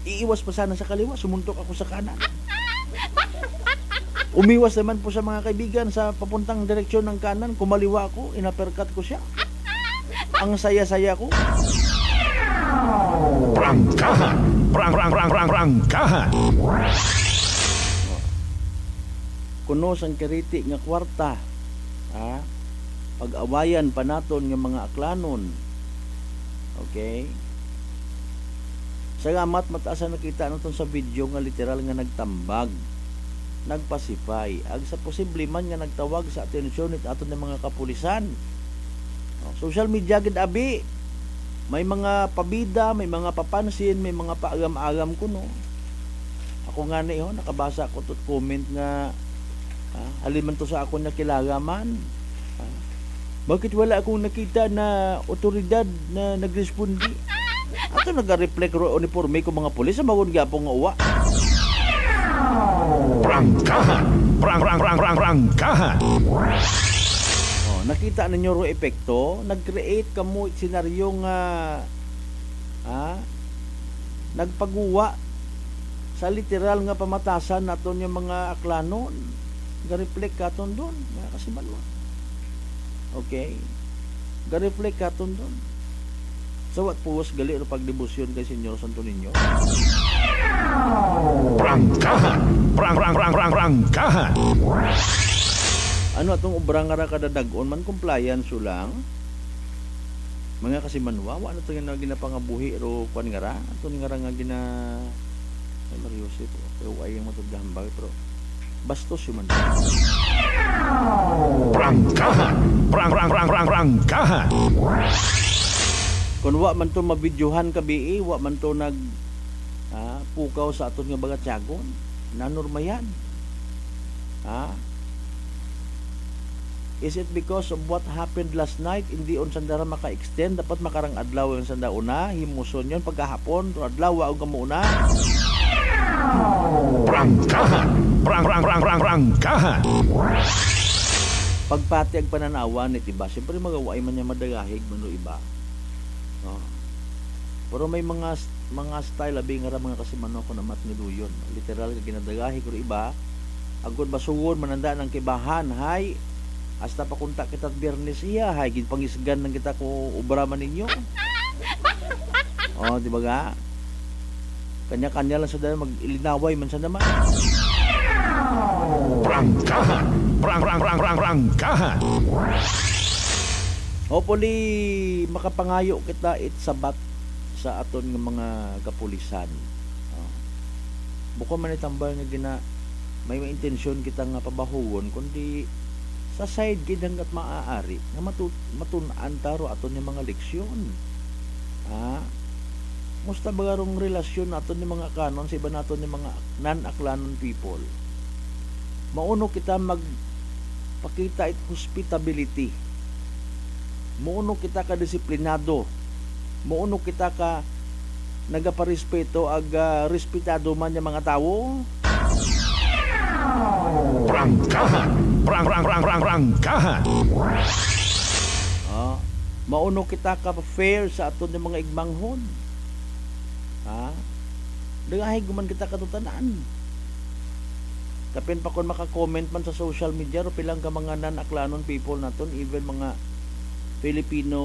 Iiwas pa sana sa kaliwa, sumuntok ako sa kanan. Umiwas naman po sa mga kaibigan sa papuntang direksyon ng kanan. Kumaliwa ako, inapercut ko siya. Ang saya-saya ko. Prangkahan. Prangkahan. Kuno sang kiriti nga kwarta. Pag-awayan pa naton nga mga aklanon. Okay? Salamat mataas na nakita naton sa video nga literal nga nagtambag, nagpasipay. Ag sa posible man nga nagtawag sa atensyon nit aton ng mga kapulisan. Social media gid abi. May mga pabida, may mga papansin, may mga paagam-agam kuno. Ako nga ni nakabasa ko tot comment nga alin man to sa ako nakilala man. Bakit wala akong nakita na otoridad na nagrespondi? Ato nag-reflect ro uniforme ko mga pulis sa mawon gyapon nga uwa. Prangkahan. Prangkahan. Nakita ninyo ro epekto, nag-create kamo senaryo nga nagpaguwa sa literal nga pamatasan naton yung mga aklanon. Ga-reflect katon doon, mga kasimanwa. Okay? Ga-reflect katon doon. So what po was gali o pagdebosyon kay Senyor Santo Niño? Prangkahan. Prangkahan. Ano atong ubrang nga kadadagon man compliance lang. Mga kasimanwa, ano to nga ginapangabuhi ro kwan nga ra? Ato nga ra nga gina ay Mariusip, pero ay yung matugdahambag pero bastos yung man. Prangkahan. Prangkahan. Kung wa man to mabidyohan kabi, wa man to nag pukaw sa aton nga bagatyagon, nanorma yan. Is it because of what happened last night? Hindi on sandara maka-extend, dapat makarang adlaw yung sanda una, himuson yun pagkahapon, adlaw o kamuna. Prangkahan. Prangkahan. Pagpati ang pananawan ni iba, siyempre magaway man niya madagahig man do iba. Pero may mga style abi nga ra mga kasimano ko namat ni duyon. Literal nga ginadagahig ko iba. Agod basugon mananda ng kibahan, hay hasta pa kunta kita Biyernes iya, hay gid pangisgan nang kita ko ubra man ninyo. Di ba ga? Kanya-kanya lang sa dala mag-ilinaway man sa naman. Prangkahan. Prangkahan. Hopefully makapangayo kita sabat sa aton ng mga kapulisan. Buko man itambal nga may intensyon kita nga pabahugon kundi sa side gid hanggat maaari nga matun-an taro aton ng mga leksyon. Musta bagarong relasyon naton ng mga kanon sa iba naton ng mga non-aklanon people. Mauno kita magpakita it hospitality. Mauno kita ka disiplinado. Mauno kita ka nagaparespeto ag respetado man yung mga tao. Prangkahan. Prangkahan. Mauno kita ka fair sa aton ng mga igmanghon. Dagahig man kita katutanan. Kapin pa kon maka-comment man sa social media ro pilang ka mga non-aklanon people naton, even mga Filipino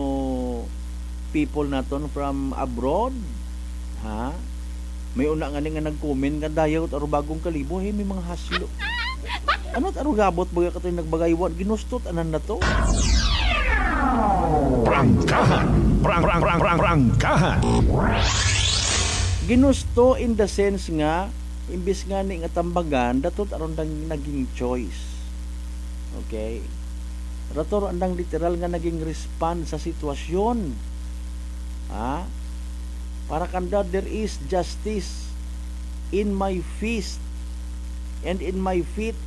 people naton from abroad. May una nga nag-comment nga dayaw at bagong kalibo, may mga haslo. Ano't gabot baga katoy nagbagaywan, ginustot anan na to. Prangkahan. Prangkahan. Ginusto in the sense nga imbis nga ni nga tambagan datot aron naging choice. Okay? Rator andang literal nga naging respond sa sitwasyon. Para kanda there is justice in my fist and in my feet.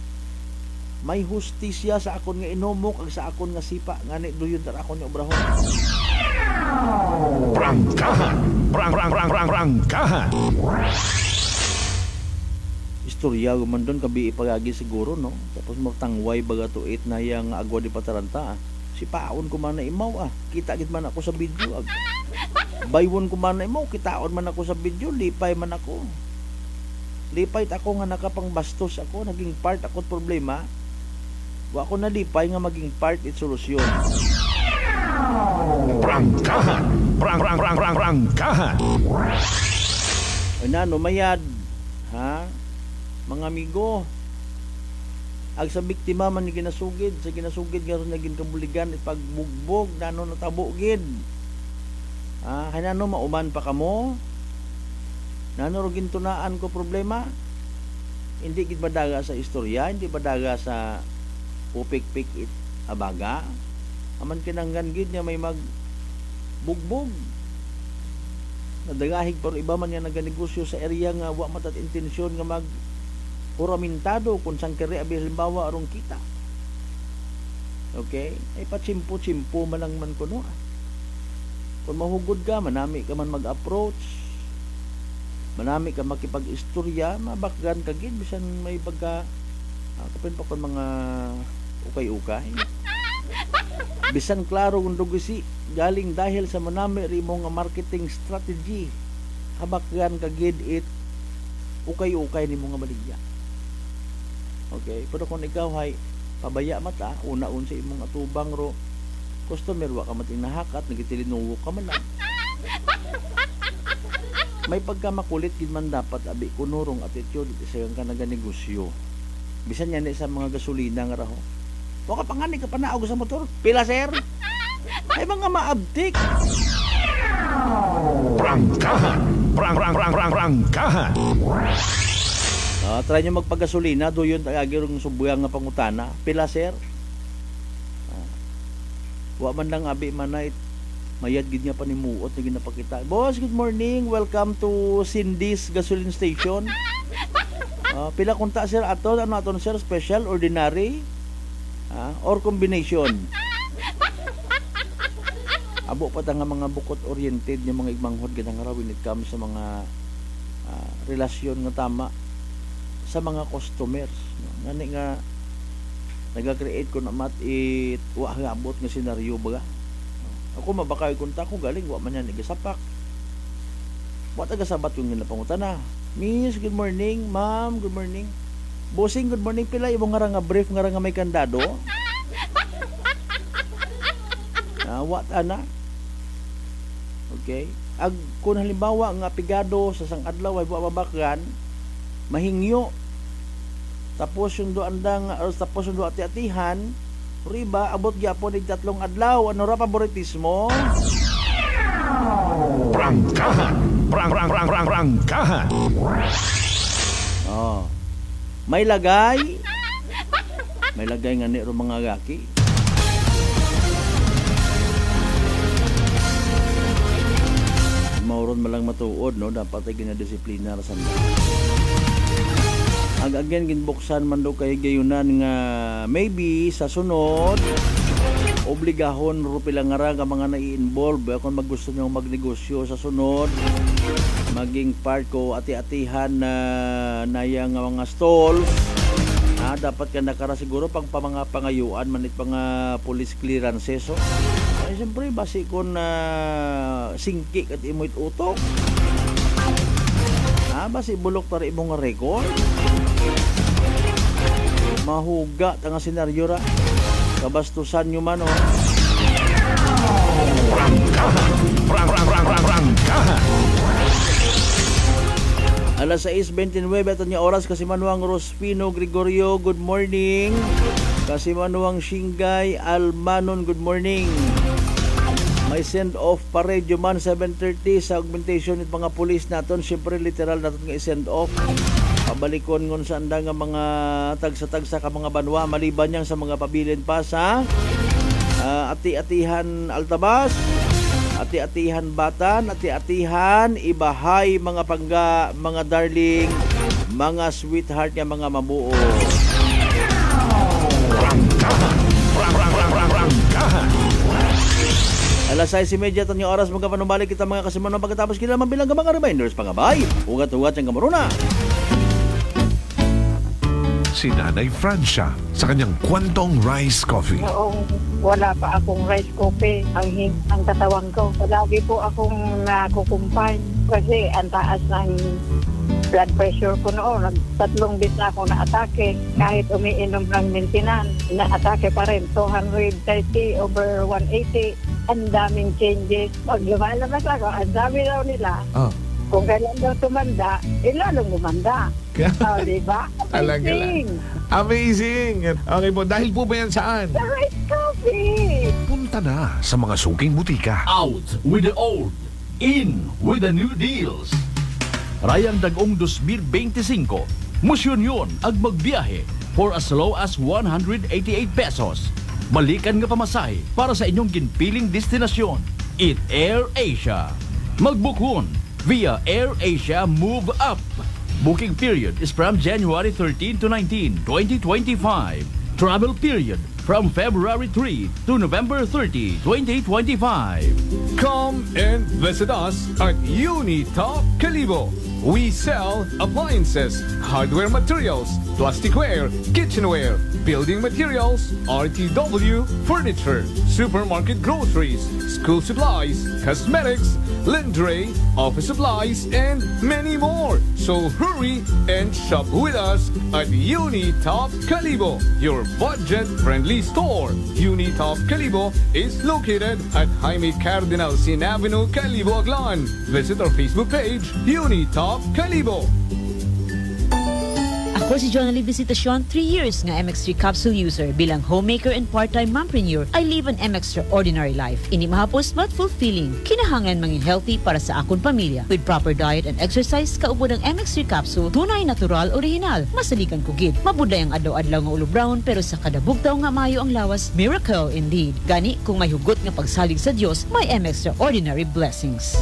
May hustisya sa akon nga inumok ag sa akon nga sipa nga ni duyon tar akon nga obrahon. Prangkahan. Prangkahan. Istorya man doon kabi ipagagi siguro no. Tapos magtangway baga tuit na yang agwa di pataranta. Si paon ko man na imaw kita gid man ako sa video baywon ko man na imaw kitaon man ako sa video lipay man ako. Lipay ako nga nakapangbastos ako, naging part ako problema. Wa ako nalipay nga maging part it solusyon. Prangkahan. Prangkahan. Ano, mayad. Ha? Mga amigo. Ag sa biktima man ni ginasugid, sa ginasugid nga ron naging kabuligan ipagbugbog, nano natabo gid. Hanano mauman pa kamo? Nano ro gintunaan ko problema? Hindi gid badaga sa istorya, hindi badaga sa upik-pik it abaga. Aman kinanggan gid niya may magbugbog. Nadagahig pero iba man nga naganegosyo sa area nga wa matat intensyon nga mag puramintado kung sang kere abi halimbawa arong kita. Okay? Ay patsimpo-tsimpo malang man kuno. Kung mahugod ka, manami ka man mag-approach, manami ka makipag-istorya, mabakgan ka gid bisan may pagka kapin pa kon mga ukay-ukay. Bisan klaro kung dugisi galing dahil sa manami rimo nga marketing strategy, habakgan ka gid it ukay-ukay nimo nga baligya. Okay, pero kung ikaw hay pabaya mata, una-un sa imong atubang ro customer wa ka mating nahakat, nagitilinuwo ka man lang. May pagkamakulit gid man dapat abi kunurong attitude sa ka naganegosyo. Bisan yan sa mga gasolina nga raho. Wa ka pangani ka panaog sa motor. Pila sir? Ay mga maabtik. Prangkahan. Prangkahan. Try nyo magpagasolina, doon tagagi rong subuyang nga pangutana. Pila sir? Wa man lang abi manay mayad gid nga panimuot na ginapakita. Boss, good morning. Welcome to Cindy's Gasoline Station. Pila kunta sir aton? Ano aton sir? Special, ordinary, or combination? Abo pa nga mga bukot oriented nga mga igmanghod ganang raw when it comes sa mga relasyon nga tama sa mga customers. Ngani nga naga-create ko na it wa abot nga senaryo baga. Ako mabakay kunta ko galing wa man yan igasapak. Wa taga sabat yung ginapangutana. Miss, good morning. Ma'am, good morning. Bossing, good morning. Pila imong nga brief nga may kandado? What ana? Okay. Ag kung halimbawa nga pigado sa sang adlaw ay wa mabakgan, mahingyo. Tapos yung doandang tapos yung ati-atihan, riba abot gyapon ig 3 adlaw. Ano ra paboritismo? Prangkahan. Prangkahan. May lagay. May lagay nga ni ro mga gaki. Mauron malang matuod, no? Dapat ay ginadisiplina ra sa again ginbuksan man daw kay gayunan nga maybe sa sunod obligahon ro pila nga ra nga mga nai-involve kung maggusto nyo magnegosyo sa sunod maging part ko ati-atihan na naya nga mga stalls dapat ka nakara siguro pang mga pangayuan manit mga police clearances ay siyempre basi kon singki kat imo't utok basi bulok tari imong record mahuga tanga senaryo ra kabastusan nyo man Alas 6:29 ato niya oras kasi manuang Rospino Gregorio, good morning. Kasi manuang Shingay Almanon, good morning. May send off paredyo man 7:30 sa augmentation ng mga pulis naton. Siyempre literal naton nga i-send off. Pabalikon ngon sa anda nga mga tagsa-tagsa ka mga banwa maliban yang sa mga pabilin pa sa ati-atihan Altabas, ati-atihan Batan, ati-atihan Ibahay, mga pangga, mga darling, mga sweetheart nga mga mabuo. Alas 6:30 tanyo oras magkapanubalik kita mga kasimanong pagkatapos kailangan bilang ka mga reminders pangabay. Ugat-ugat yung kamaruna. Si Nanay Francia sa kanyang Kwantong Rice Coffee. Noong wala pa akong rice coffee, ang katawan ko. Lagi po akong nakukumpay kasi ang taas ng blood pressure ko noon. 3 beses na ako na-atake. Kahit umiinom ng maintenance, na-atake pa rin. 230/180. Ang daming changes. Pag lumalabas ako, ang dami daw nila. Kung kailan daw tumanda, lalong gumanda. Diba? Talaga lang. Amazing! Okay po, dahil po ba yan saan? Sa Rice Coffee! Punta na sa mga suking butika. Out with the old, in with the new deals. Rayang Dagong 2025, Musyon yun ag magbiyahe for as low as 188 pesos. Balikan nga pamasahe para sa inyong ginpiling destinasyon. It Air Asia. Magbukwon via Air Asia Move Up. Booking period is from January 13 to 19, 2025. Travel period from February 3 to November 30, 2025. Come and visit us at Unitop Calibo. We sell appliances, hardware materials, plasticware, kitchenware, building materials, RTW, furniture, supermarket groceries, school supplies, cosmetics, lingerie, office supplies, and many more. So hurry and shop with us at Unitop Calibo, your budget-friendly store. Unitop Calibo is located at Jaime Cardinal Sin Avenue, Calibo, Aklan. Visit our Facebook page, Unitop Calibo. Ako si Jonali Visitasyon, 3 years nga MX3 capsule user. Bilang homemaker and part-time mompreneur, I live an extraordinary life. Ini mahapos but fulfilling. Kinahangan mangin healthy para sa akong pamilya. With proper diet and exercise, kaupo ng MX3 capsule, tunay, natural, original. Masalikan kugid. Mabuday ang adlaw-adlaw nga ulo brown, pero sa kada bugtaw nga mayo ang lawas, miracle indeed. Gani, kung may hugot nga pagsalig sa Diyos, may extraordinary blessings.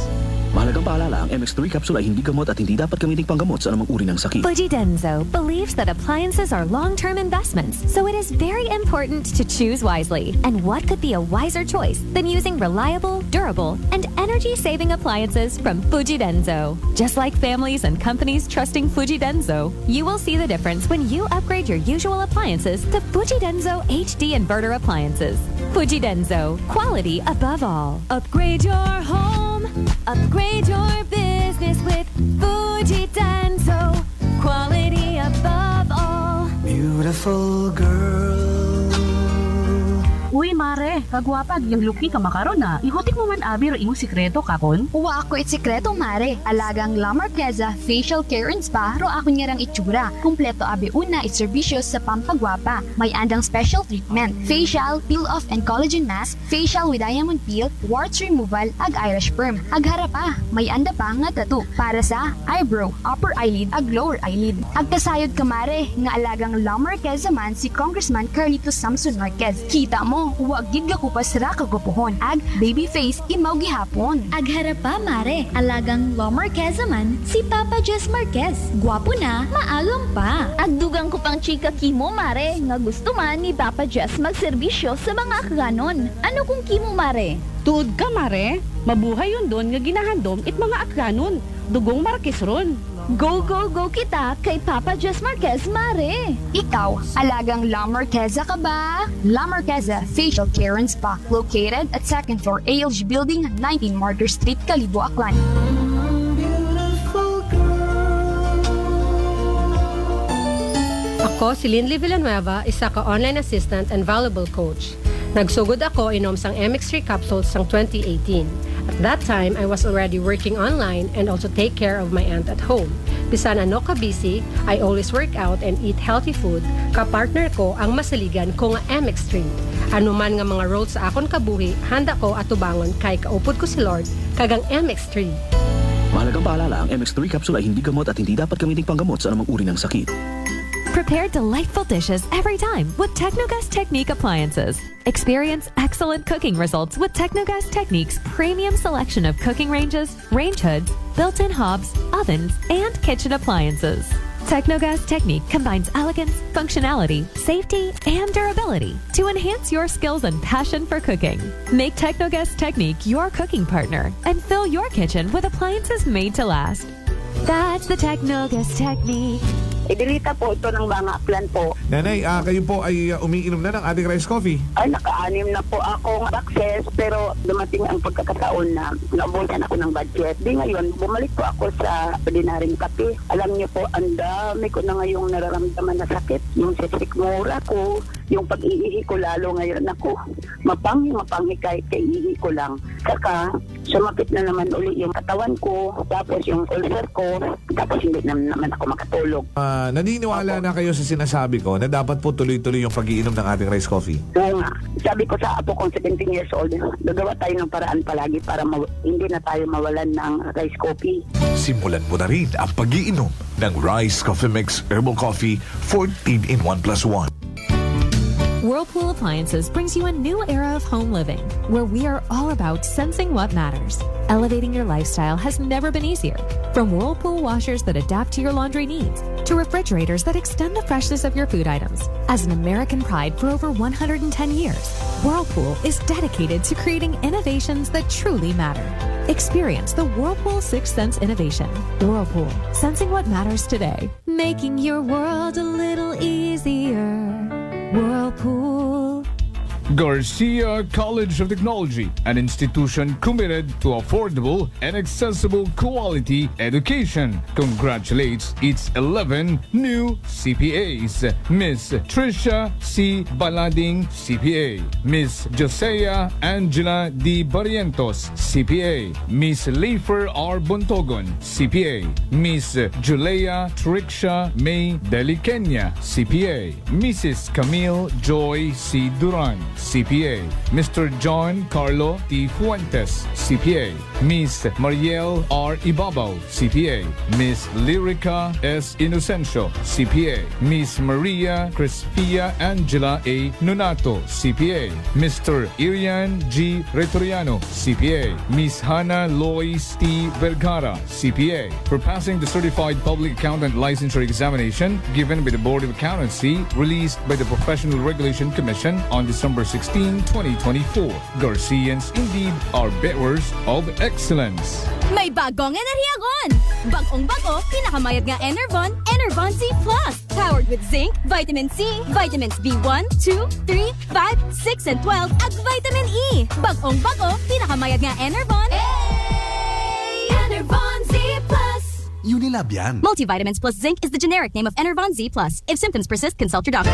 Mahalagang paalala, ang MX3 capsule ay hindi gamot at hindi dapat gamiting panggamot sa anumang uri ng sakit. Fujidenzo believes that appliances are long-term investments, so it is very important to choose wisely. And what could be a wiser choice than using reliable, durable, and energy-saving appliances from Fujidenzo? Just like families and companies trusting Fujidenzo, you will see the difference when you upgrade your usual appliances to Fujidenzo HD inverter appliances. Fujidenzo, quality above all. Upgrade your home. Upgrade your business with Fujidenzo. Quality above all. Beautiful girl. Uy, mare, kagwapag yung luki ka makaron na. Ihutik mo man abi ro imong sikreto kakon. Uwa ako sikreto, mare. Alagang La Marqueza Facial Care and Spa ro ako niyarang itsura. Kumpleto abi una iserbisyo sa pampagwapa. May andang special treatment. Facial, peel-off and collagen mask, facial with diamond peel, warts removal, ag eyelash perm. Ag harapa, may anda pa nga tattoo para sa eyebrow, upper eyelid, ag lower eyelid. Ag kasayod ka, mare, nga alagang La Marqueza man si Congressman Carlito Samson Marquez. Kita mo, huwag gid ka kupas ra kagupuhon. Ag baby face imaw gihapon. Ag harapa, mare, alagang La Marqueza man si Papa Jess Marquez. Gwapo na, maalom pa. Ag dugang ko pang chika kimo, mare, nga gusto man ni Papa Jess magserbisyo sa mga akganon. Ano kung kimo, mare? Tuod ka, mare. Mabuhay yun doon nga ginahandom it mga akganon. Dugong Marquez ron. Go, go, go kita kay Papa Jess Marquez, mare. Ikaw, alagang La Marqueza ka ba? La Marqueza Facial Care and Spa, located at 2nd floor ALG Building, 19 Martyr Street, Calibo, Aklan. Ako si Linley Villanueva, isa ka online assistant and valuable coach. Nagsugod ako inom sang MX3 capsules sang 2018. At that time, I was already working online and also take care of my aunt at home. Bisan ano ka busy, I always work out and eat healthy food. Kapartner ko ang masaligan ko nga MX3. Ano man nga mga roles sa akon kabuhi, handa ko at tubangon kay kaupod ko si Lord kagang MX3. Mahalagang paalala, ang MX3 capsule ay hindi gamot at hindi dapat gamiting panggamot sa anumang uri ng sakit. Prepare delightful dishes every time with Technogas Technique appliances. Experience excellent cooking results with Technogas Technique's premium selection of cooking ranges, range hoods, built-in hobs, ovens, and kitchen appliances. Technogas Technique combines elegance, functionality, safety, and durability to enhance your skills and passion for cooking. Make Technogas Technique your cooking partner and fill your kitchen with appliances made to last. That's the Technogas Technique. Idilita po ito ng mga plan po. Nanay, kayo po ay umiinom na ng ating rice coffee. Ay, naka-anim na po akong access, pero dumating ang pagkakataon na naubusan ako ng budget. Di ngayon, bumalik po ako sa ordinaryong kape. Alam niyo po, ang dami ko na ngayong nararamdaman na sakit. Yung sikmura ko, yung pag-iihi ko lalo ngayon ako. Mapanghi kahit kaiihi ko lang. Saka, sumapit na naman uli yung katawan ko, tapos yung ulcer ko, tapos hindi naman ako makatulog. Naniniwala na kayo sa sinasabi ko na dapat po tuloy-tuloy yung pag-iinom ng ating rice coffee? Oo nga. Sabi ko sa apo kong 17 years old, gagawa tayo ng paraan palagi para hindi na tayo mawalan ng rice coffee. Simulan mo na rin ang pag-iinom ng Rice Coffee Mix Herbal Coffee 14 in 1 plus 1. Whirlpool Appliances brings you a new era of home living, where we are all about sensing what matters. Elevating your lifestyle has never been easier. From Whirlpool washers that adapt to your laundry needs, to refrigerators that extend the freshness of your food items. As an American pride for over 110 years, Whirlpool is dedicated to creating innovations that truly matter. Experience the Whirlpool Sixth Sense innovation. Whirlpool, sensing what matters today. Making your world a little easier. Whirlpool. Garcia College of Technology, an institution committed to affordable and accessible quality education, congratulates its 11 new CPAs. Miss Trisha C. Balading, CPA. Miss Josea Angela D. Barrientos, CPA. Miss Leifer R. Bontogon, CPA. Miss Julia Trixia May Delikenya, CPA. Mrs. Camille Joy C. Duran, CPA. Mr. John Carlo T. Fuentes, CPA. Miss Mariel R. Ibabaw, CPA. Miss Lyrica S. Inocencio, CPA. Miss Maria Crispia Angela A. Nonato, CPA. Mr. Irian G. Retoriano, CPA. Miss Hannah Lois T. Vergara, CPA. For passing the Certified Public Accountant Licensure Examination given by the Board of Accountancy, released by the Professional Regulation Commission on December 16, 2024. Garcians indeed are bearers of excellence. May bagong enerhiyagon! Bagong-bago, pinakamayat nga Enervon, Enervon Z+. Powered with zinc, vitamin C, vitamins B1, 2, 3, 5, 6, and 12, at vitamin E. Bagong-bago, pinakamayat nga Enervon. Enervon Z+. Unilab yan. Multivitamins plus zinc is the generic name of Enervon Z+. If symptoms persist, consult your doctor.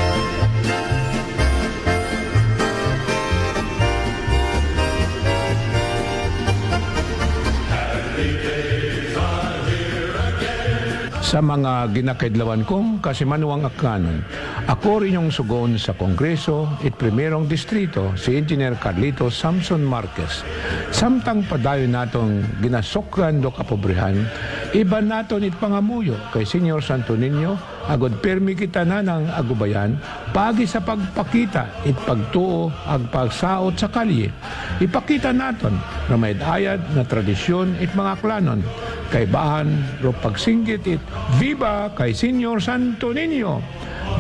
Sa mga ginakaidlawan kong kasimanuang akanon, ako rin yung sugon sa Kongreso at Primerong Distrito si Engineer Carlito Samson Marquez. Samtang padayo natong ginasokran do kapobrihan, iba naton it pangamuyo kay Senyor Santo Niño, agod permi kita na ng agubayan, pagi sa pagpakita it pagtuo ag pagsaot sa kalye. Ipakita naton na may ayad na tradisyon it mga klanon, kay bahan ro pagsinggit it, Viva kay Senyor Santo Niño!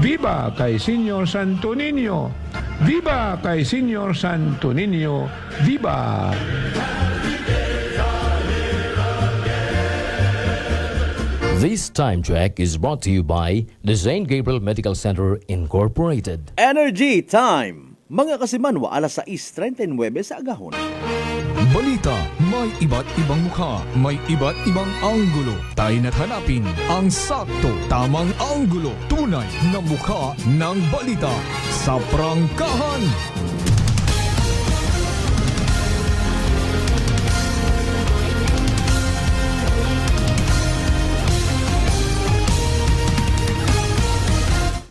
Viva kay Senyor Santo Niño! Viva kay Senyor Santo Niño! Viva! This time check is brought to you by the St. Gabriel Medical Center Incorporated. Energy Time! Mga kasimanwa, alas 6:39 sa agahon. Balita, may iba't ibang mukha, may iba't ibang anggulo. Tayo na't hanapin ang sakto, tamang anggulo, tunay na mukha ng balita sa prangkahan.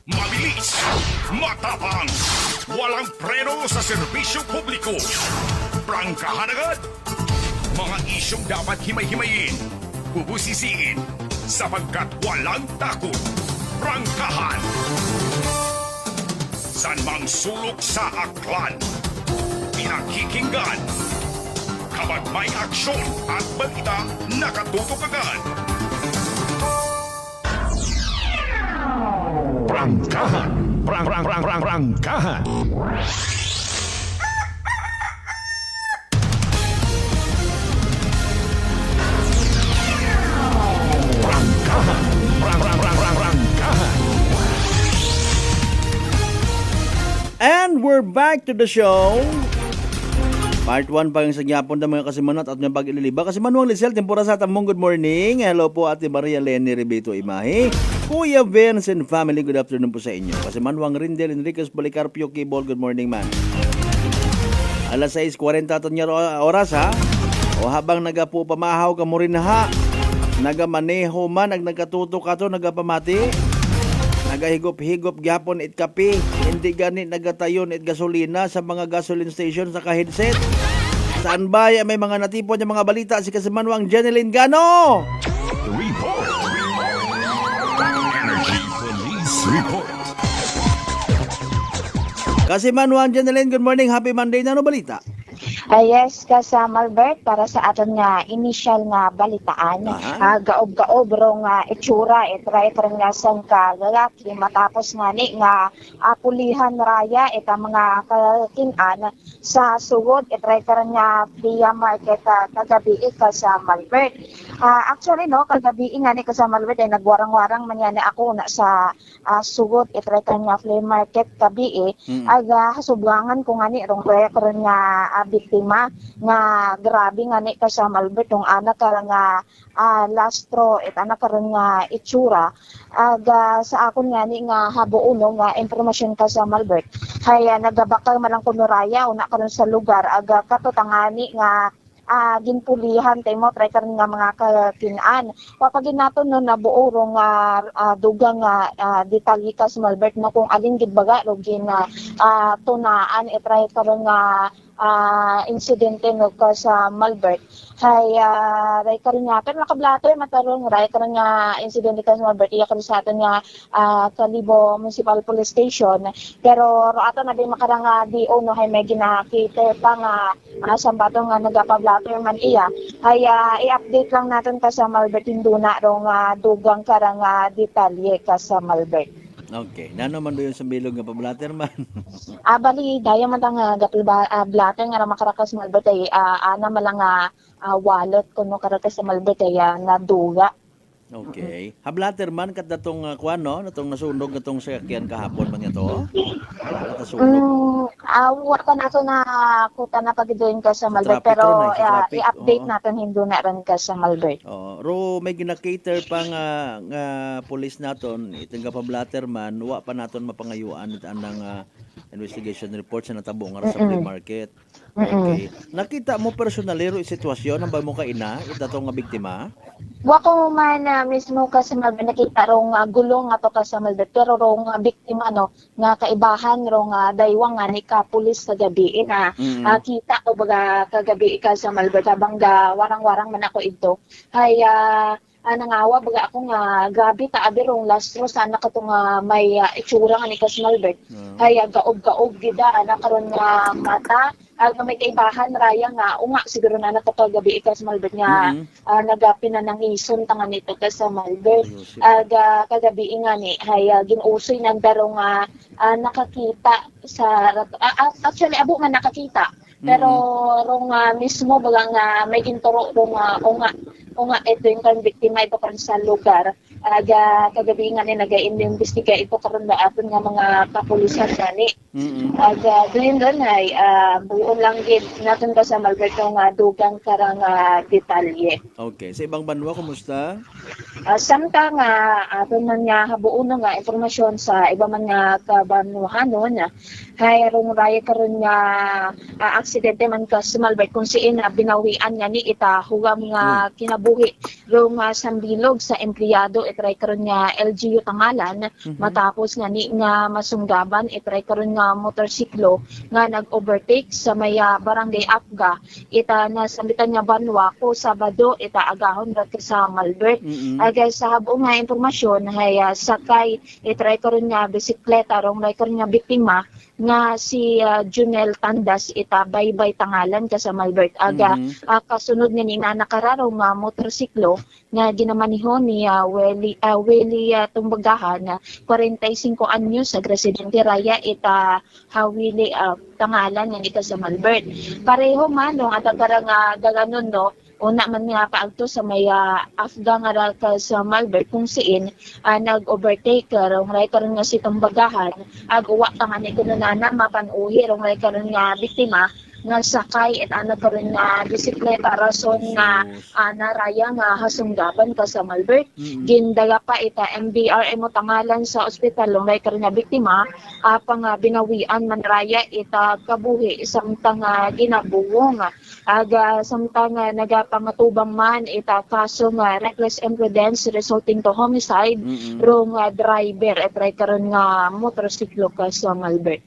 Mabilis, matapang, walang preno sa serbisyo publiko. Prangkahan agad! Mga isyong dapat himay-himayin, bubusisiin, sapagkat walang takot. Prangkahan! San mang sulok sa aklan, pinakikinggan. Kapag may aksyon at balita, nakatutok agad. Prangkahan! Prangkahan! Prangkahan! And we're back to the show. Part 1 pa yung sagyapon ng mga kasimanat at mga pag-ililiba. Kasimanuang Lisel, tempura sa tamong good morning. Hello po Ate Maria Lenny Ribeto Imahe. Kuya Vince and family, good afternoon po sa inyo. Kasimanuang Rindel Enriquez Policarpio Kibol, good morning man. Alas 6:40 niya oras ha. O habang nagapo pamahaw ka mo rin ha. Nagamaneho man, nagkatuto ka to, nagapamati. Nagahigop-higop gyapon it kape. Hindi ganit nagatayon it gasolina sa mga gasoline station sa ka-headset. Saan ba may mga natipon ng mga balita si Kasimanuang Jeneline Gano? Report. Energy Police Report. Kasimanuang Jeneline, good morning. Happy Monday na no balita? Yes, kasama Albert, para sa aton nga initial nga balitaan. Gaob-gaob rong itsura, itry nga sang lalaki matapos nga ni nga pulihan raya ita mga kakinan sa sugod, itry nga via market kagabi kasama Albert. Actually no, kagabi nga ni kasama Albert ay nagwarang-warang man yan ako na sa sugod, itry nga flea market kabi hasublangan ko nga ni rong nga biktima nga grabe nga ni kasama Albert tong anak ka nga lastro et anak ka nga itsura sa akon nga ni nga habuuno nga impormasyon kasama Albert kaya nagabakal man lang kunuraya una karon sa lugar katutangani nga ginpulihan tay mo try karon nga mga kakinan papagin nato no nabuo rong dugang detalye kasama Albert no kung alin gid baga ro gin tunaan try karon nga insidente no ka sa Malbert hay ray karon nga pero nakablato matarong ray karon nga insidente ka sa Malbert iya karon sa aton nga Kalibo Municipal Police Station pero ro ato na di makarang DO no hay may ginakita pa nga sambato nga nagapablato man iya hay i-update lang natin ka sa Malbert induna ro nga dugang karang detalye ka sa Malbert. Okay. Nano man do yung sa bilog nga pablater man? Bali, daya man tang blatter nga makarakas sa Malbert ay ana malang wallet kuno karakas sa Malbert ay naduga. Okay. Hablater man kat datong kuan no, natong nasunog natong sakyan kahapon man to. Wala na to na kuta na pagiduin ka sa Malbert pero i-update natin hindo na ran ka sa Malbert. Ro may gina-cater pa nga police naton itong pablater man wa pa naton mapangayuan anang investigation report sa natabo nga sa flea market. Okay. Nakita mo personalero sitwasyon ang ba mo kaina ito nga biktima? Wa ko man mismo ka sa Malbert nakita rong gulong ato ka sa Malbert pero rong biktima no nga kaibahan rong daywang nga ni ka pulis sa gabi na kita ko baga kagabi ka sa Malbert habang warang-warang man ako ito hay nangawa baga ako nga gabi taabi rong lastro sana katong may itsura nga ni kas Malbert hay gaob-gaob gida nakaron nga mata may kaibahan raya nga unga siguro na nakapagabi ikas Malbert nga nagapin na nang ison tangan nito ka sa Malbert kagabi nga ni hay ginusoy nagdarong nakakita sa actually abo nga nakakita pero rong mismo baga nga may ginturo rong unga ito yung kan biktima ito karon sa lugar kagabi nga ni naga-imbestiga ito karon ba aton nga mga kapulisan gani doon ay buon lang gid natin ka sa Malbert nga dugang karang detalye. Okay, sa ibang banwa kumusta? Samta nga aton man nga habuon nga impormasyon sa iba man nga kabanwahanon hay rong raya karon nga aksidente man ka sa Malbert kung siin binawian nga ni ita hugam nga kinabuhi rong sambilog sa empleyado itry karon nga LGU Tangalan matapos nga ni nga masunggaban itry karon nga motorsiklo nga nag-overtake sa may barangay Apga ita nasambitan nga banwa ko Sabado ita agahon ra sa Malbert sa habong nga impormasyon hay sakay itry karon nga bisikleta rong lay karon nga biktima nga si Junel Tandas ita baybay Tangalan ka sa Malbert kasunod nga ni nakararong motorsiklo nga ginamaniho ni Willie Tumbagahan 45 anyos sa residente raya ita Hawili Tangalan nga ita sa Malbert pareho man no at karang daganon no una man nga paagto sa may Afgang nga ka sa Malbert kung siin nag-overtake rong ray karon nga si tambagahan uwa ka nga ni kunana mapanuhi rong ray karon nga biktima nga sakay at karon nga bisikleta rason nga naraya nga hasunggaban ka sa Malbert. Gindaga pa ita MBRM mo tangalan sa ospital rong ray karon nga biktima pang binawian man raya ita kabuhi samtang ginabuwong samtang nagapangatubang man ita kaso nga reckless imprudence resulting to homicide rong driver at ray karon nga motorsiklo ka sa Malbert.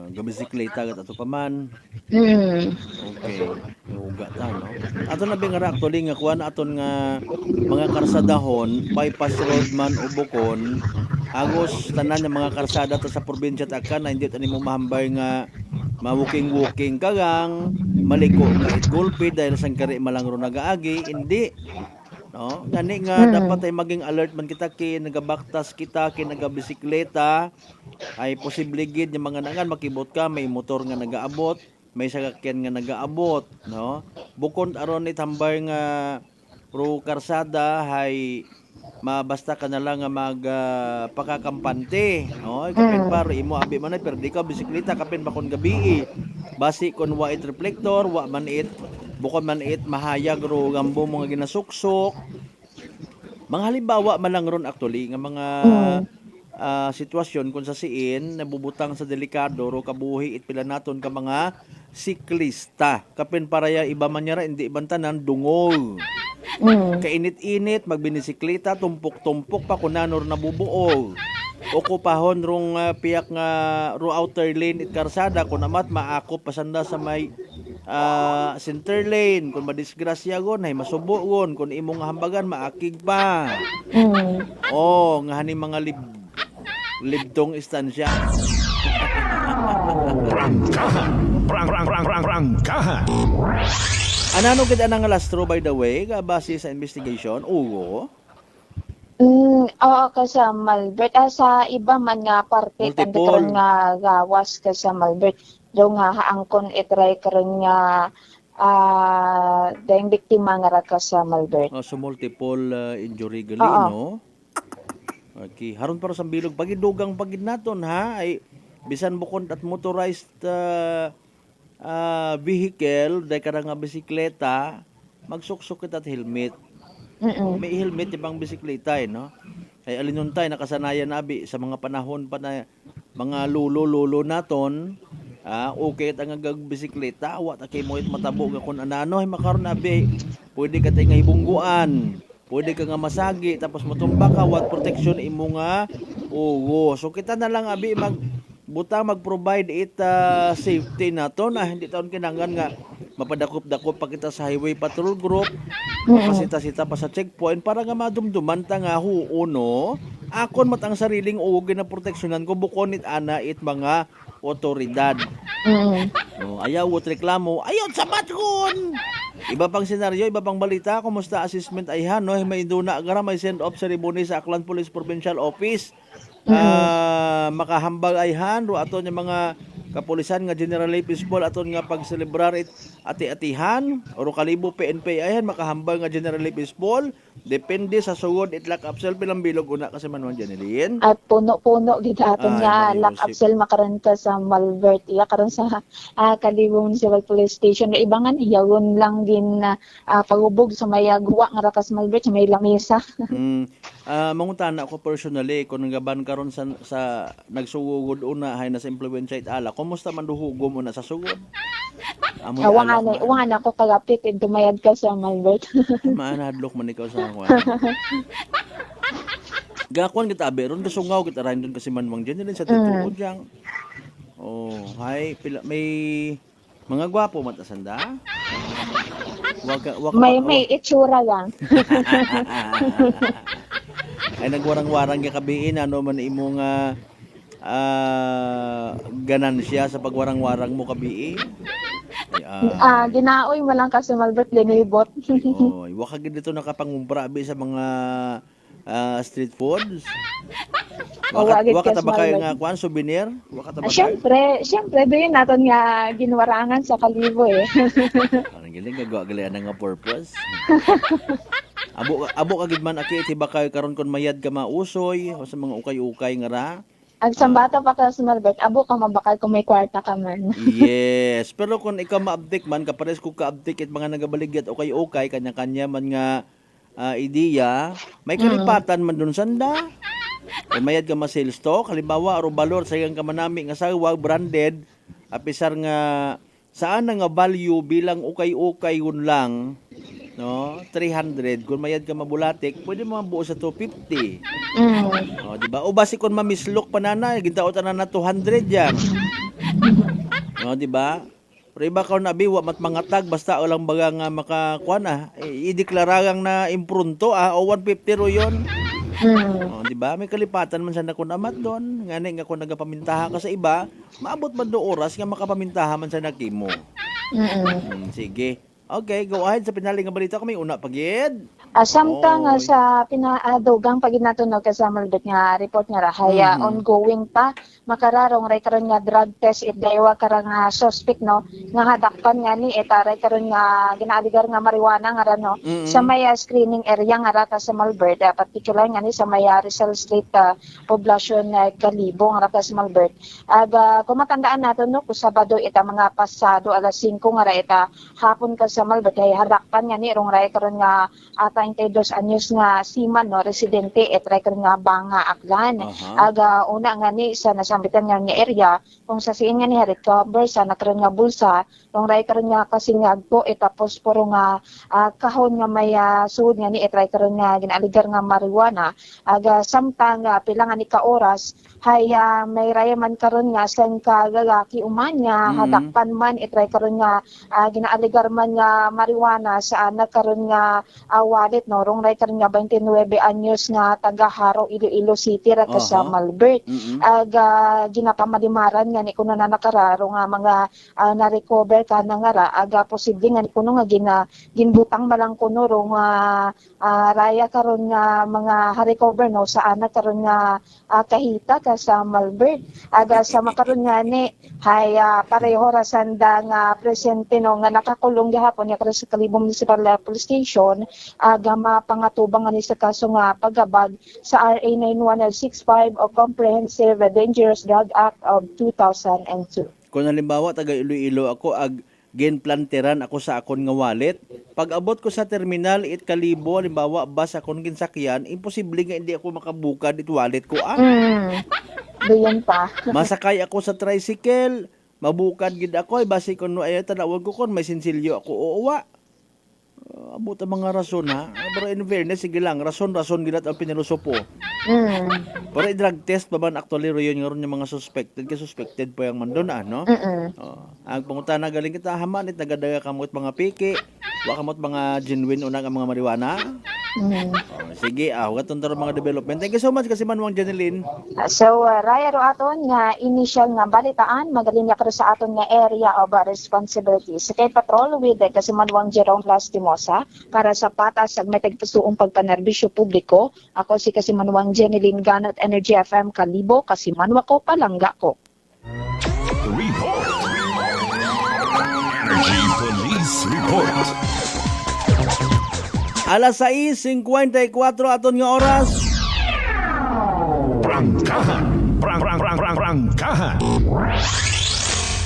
Gabisikleta gat ato pa man. Okay. Uga ta no. Ato na bingara actually nga kuan aton nga mga karsadahon, bypass road man o bukon. Agos tanan nga mga karsada ta sa probinsya ta kan na hindi ta nimo mahambay nga ma-walking kagang maliko kahit gulpi dahil sang kari malangro nagaagi hindi. No, gani nga dapat ay maging alert man kita kay nagabaktas kita kay nagabisikleta ay posible gid yung mga nangan makibot ka may motor nga nagaabot may sasakyan nga nagaabot no bukod aron itambay nga pro karsada hay mabasta ka na lang nga magpakakampante no kapin paro imo abi man pero di ka bisikleta kapin bakon gabi basi kon wa it reflector wa man it bukod man it mahayag ro gambo mga ginasuksok mga halimbawa man lang ron actually nga mga sitwasyon kung sa siin nabubutang sa delikado ro kabuhi it pila naton ka mga siklista kapin paraya iba man niya hindi bantanan dungol kainit-init magbinisikleta tumpok-tumpok pa kunanor nabubuog okupahon rong piyak nga ro outer lane it karsada kun amat maakop pasanda sa may center lane kung madisgrasya gon hay masubo gon kung imong hambagan maakig pa nga hani mga libdong istansya Prangkahan. Anano gid anang lastro by the way base sa investigation ugo oo ka sa Malbert sa iba man nga parte karon nga gawas ka sa Malbert do nga haangkon itry karon nga dayang biktima nga ra ka sa Malbert so multiple injury gali no okay haron para sa bilog pagidugang pagid naton ha ay bisan bukod at motorized vehicle day ka nga bisikleta magsuksok at helmet. May helmet ibang bisikleta no ay alinuntay nakasanayan abi sa mga panahon pa na mga lolo naton okay ta nga bisikleta wa ta kay mo matabo nga kun anano ay makaron abi pwede ka tay nga hibungguan pwede ka nga masagi tapos matumba ka wat protection imo nga so kita na lang abi mag-provide it safety naton hindi taon kinanglan nga mapadakop-dakop pa kita sa highway patrol group pasita-sita pa sa checkpoint para nga madumduman ta nga huuno akon matang sariling ugi na proteksyonan ko bukon it ana it mga otoridad ayaw reklamo ayon sa batkon iba pang senaryo iba pang balita kumusta assessment ayhan no may duna gara may send off ceremony sa Aklan Police Provincial Office makahambag ayhan ro aton yung mga kapulisan nga General Baseball aton nga pag-celebrar it ati-atihan oro kalibo PNP ayhan makahambag nga General Baseball depende sa sugod it lock up cell pilang bilog una kasi manuan Janilin at puno-puno gid aton nga lock up cell makaron ka sa Malbert iya karon sa Kalibo Municipal Police Station ibangan iyagon lang din pagubog sa may guwa nga ra ka sa Malbert sa may lamesa mangutana ako personally kung gaban karon sa nagsugod una hay na sa impluwensya it ala kumusta man duhugom una sa sugod Wangan ako kalapit dumayad ka sa Malbert maanadlok man ikaw sa ako gakwan kita abi ron kasungaw kita rain doon kasi manwang dyan sa tutuod yang hay pila may mga gwapo matasanda may itsura lang ay nagwarang-warang ka kabiin ano man imong ganansya sa pagwarang-warang mo kabiin ginaoy mo lang kasi Malbert linibot waka gid dito nakapangumpra abi sa mga street foods Wagit Waka ta ba small kayo bird. nga kuan souvenir? Waka ta ba kayo? Siyempre, doon naton nga ginwarangan sa Kalibo eh. Ang galing gagawa nga purpose. Abo kagid man aki iti ba kayo karon kon mayad ka mausoy o sa mga ukay-ukay nga ra. Ang sambata pa ka small bird, abo ka mabakal kung may kwarta ka man. Yes, pero kung ikaw ma-update man kapares ko ka-update it mga nagabaligya o ukay kanya-kanya man nga ideya, may kalipatan man dun sanda. Kung mayad ka ma-sales stock, halimbawa aro balor sa iyang kamanami nga sawag branded, apisar nga saan nga value bilang ukay-ukay yun lang, no? 300 kung mayad ka mabulatik, pwede mo mabuo sa 250. O, di ba? O basi kung mamislok pa nanay, gintaot na 200 yan. No, di ba? Pero iba ka na biwa mat mga tag basta o lang baga nga makakuha na, ideklararang na impronto o 150 ro yun. O, di ba? May kalipatan man sa nakunamat doon. Ngani nga kung nagapamintaha ka sa iba, maabot man do oras nga makapamintaha man sa nakimo. Sige. Okay, go ahead sa pinaling nga balita kami una pagid. Samtang sa pinadugang pagid natunog sa malbet nga report nga rahaya ongoing pa makararong ray karon nga drug test it daywa karang suspect no nga hadakpan nga ni itaray karon nga ginaaligar nga marijuana nga rano sa may screening area nga rata sa Malbert particular nga ni sa may Rizal State Poblacion Kalibo nga rata sa Malbert kung matandaan nato no Sabado ita mga pasado alas 5 nga ra ita hapon ka sa Malbert ay hadakpan nga ni rong ray karon nga 32 anyos nga siman no residente etray karon nga Banga Aklan una nga ni sa nasambitan nga area kung sa siin nga ni recover sa nakaron nga bulsa rong ray karon nga kasingag po tapos puro nga kahon nga may suod nga ni etray karon nga ginaligar nga marijuana samtang pila nga ni ka oras hay may rayaman karon nga sang kalalaki uman nga hadakpan man etray karon nga ginaaligar man nga marijuana sa anak karon nga wallet no rong ray karon nga 29 anyos nga taga Haro Iloilo City ra sa Malbert ginapamalimaran nga ni kuno na nakararo nga mga na-recover ka na nga ra posible nga ni kuno nga ginbutang malang kuno rong raya karon nga mga ha-recover no sa anak karon nga kahita ka sa Malbert sa makaron nga ni hay pareho ra sanda nga presente no nga nakakulong gihapon ya sa Kalibo Municipal Police Station mapangatuban nga ni sa kaso nga paggabag sa RA 91065 o Comprehensive Dangerous Drug Act of 2002. Kung halimbawa taga Iloilo ako genplanteran ako sa akon nga wallet, pag abot ko sa terminal Kalibo halimbawa bas akon ginsakyan, imposible nga hindi ako makabukad it wallet ko Doon pa. Masakay ako sa tricycle, mabukad gid ako basi kun ay tanawag ko kun may sinsilyo ako uuwa. Abot ang mga rason pero in fairness sige lang rason gilat ang pinilusopo. Pero i-drug test pa man actually ro yun nga ron yung mga suspected po yung mandon no? Ang pangutan na galing kita hamanit nagadaga kamot mga piki wa kamot mga genuine unang ang mga marijuana. Sige, huwag ito mga development. Thank you so much kasi Manuang Janeline. So, raya ro aton nga initial nga balitaan, magalinya ka sa aton nga area of responsibility. Sa kay patrol with kasi Manuang Jerome Lastimosa para sa patas sa may tagpusuong pagpanerbisyo publiko. Ako si kasi Manuang Janeline Ganot Energy FM Kalibo, kasi Manwa ko palangga ko. Report. Energy Police Report. Alas 6:54 aton nga oras. Prangkahan. Prangkahan.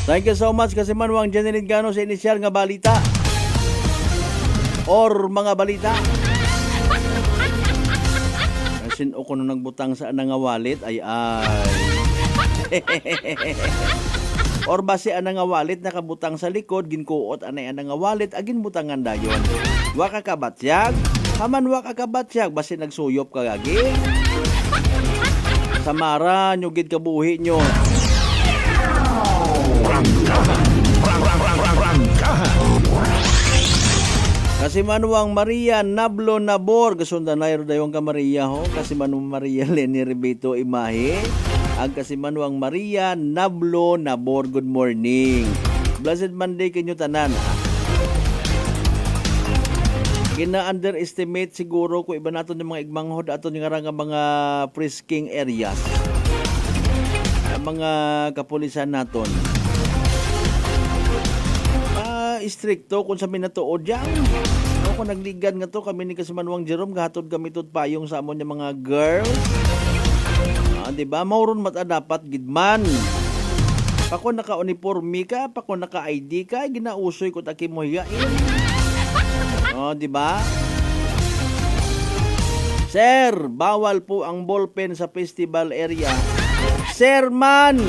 Thank you so much kasi Manuang Janeline Gano sa inisyal nga balita. Or mga balita. Kasi ako nung nagbutang sa nga wallet ay. Or base ana nga wallet nakabutang sa likod ginkuot anay ana nga wallet agin butangan dayon. Wa ka kabatyag, haman wa ka kabatyag base nagsuyop ka gagi. Samara nyo gid kabuhi nyo. Kasi Manuang Maria Nablo Nabor kasundan na dayon ka Maria ho kasi Manuang Maria Leni Ribeto Imahe. Ang kasi Manuang Maria Nablo Nabor, good morning. Blessed Monday kinyo tanan. Gina-underestimate siguro kung iba natin yung mga igmanghod aton yung nga mga frisking areas. mga kapulisan naton. Istrikto kung sa minatuod dyan. Kung nagligan nga to, kami ni Kasimanwang Jerome, gahatod kami tot payong sa amon yung mga girls. Diba? Mauron mata dapat gidman. Pako naka-uniforme ka, pako naka-ID ka, ginausoy ko taki mo hiyain. Diba? Sir, bawal po ang ballpen sa festival area. Sir man!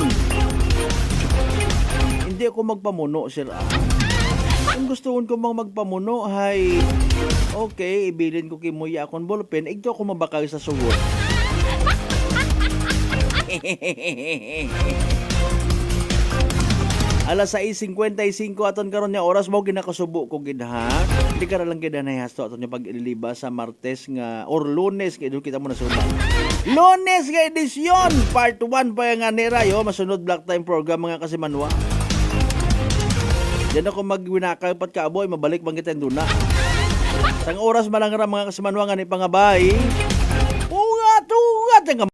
Hindi ako magpamuno, sir. Kung gusto ko magpamuno, hay, okay, ibilin ko kimuya akong ballpen, igto ako mabakay sa sugod. Alas 6:55 aton karon niya oras mo ginakasubo ko gid ha. Hindi ka lang gid na hasto aton yung pag-iliba sa Martes nga or Lunes kay kita mo na sulat. Lunes nga edisyon part 1 pa nga ni Rayo masunod Black Time program mga Kasimanwa. Diyan ako magwinakay pat kaaboy mabalik bang kita duna. Sang oras malang ra mga Kasimanwa nga ni pangabay. Tungat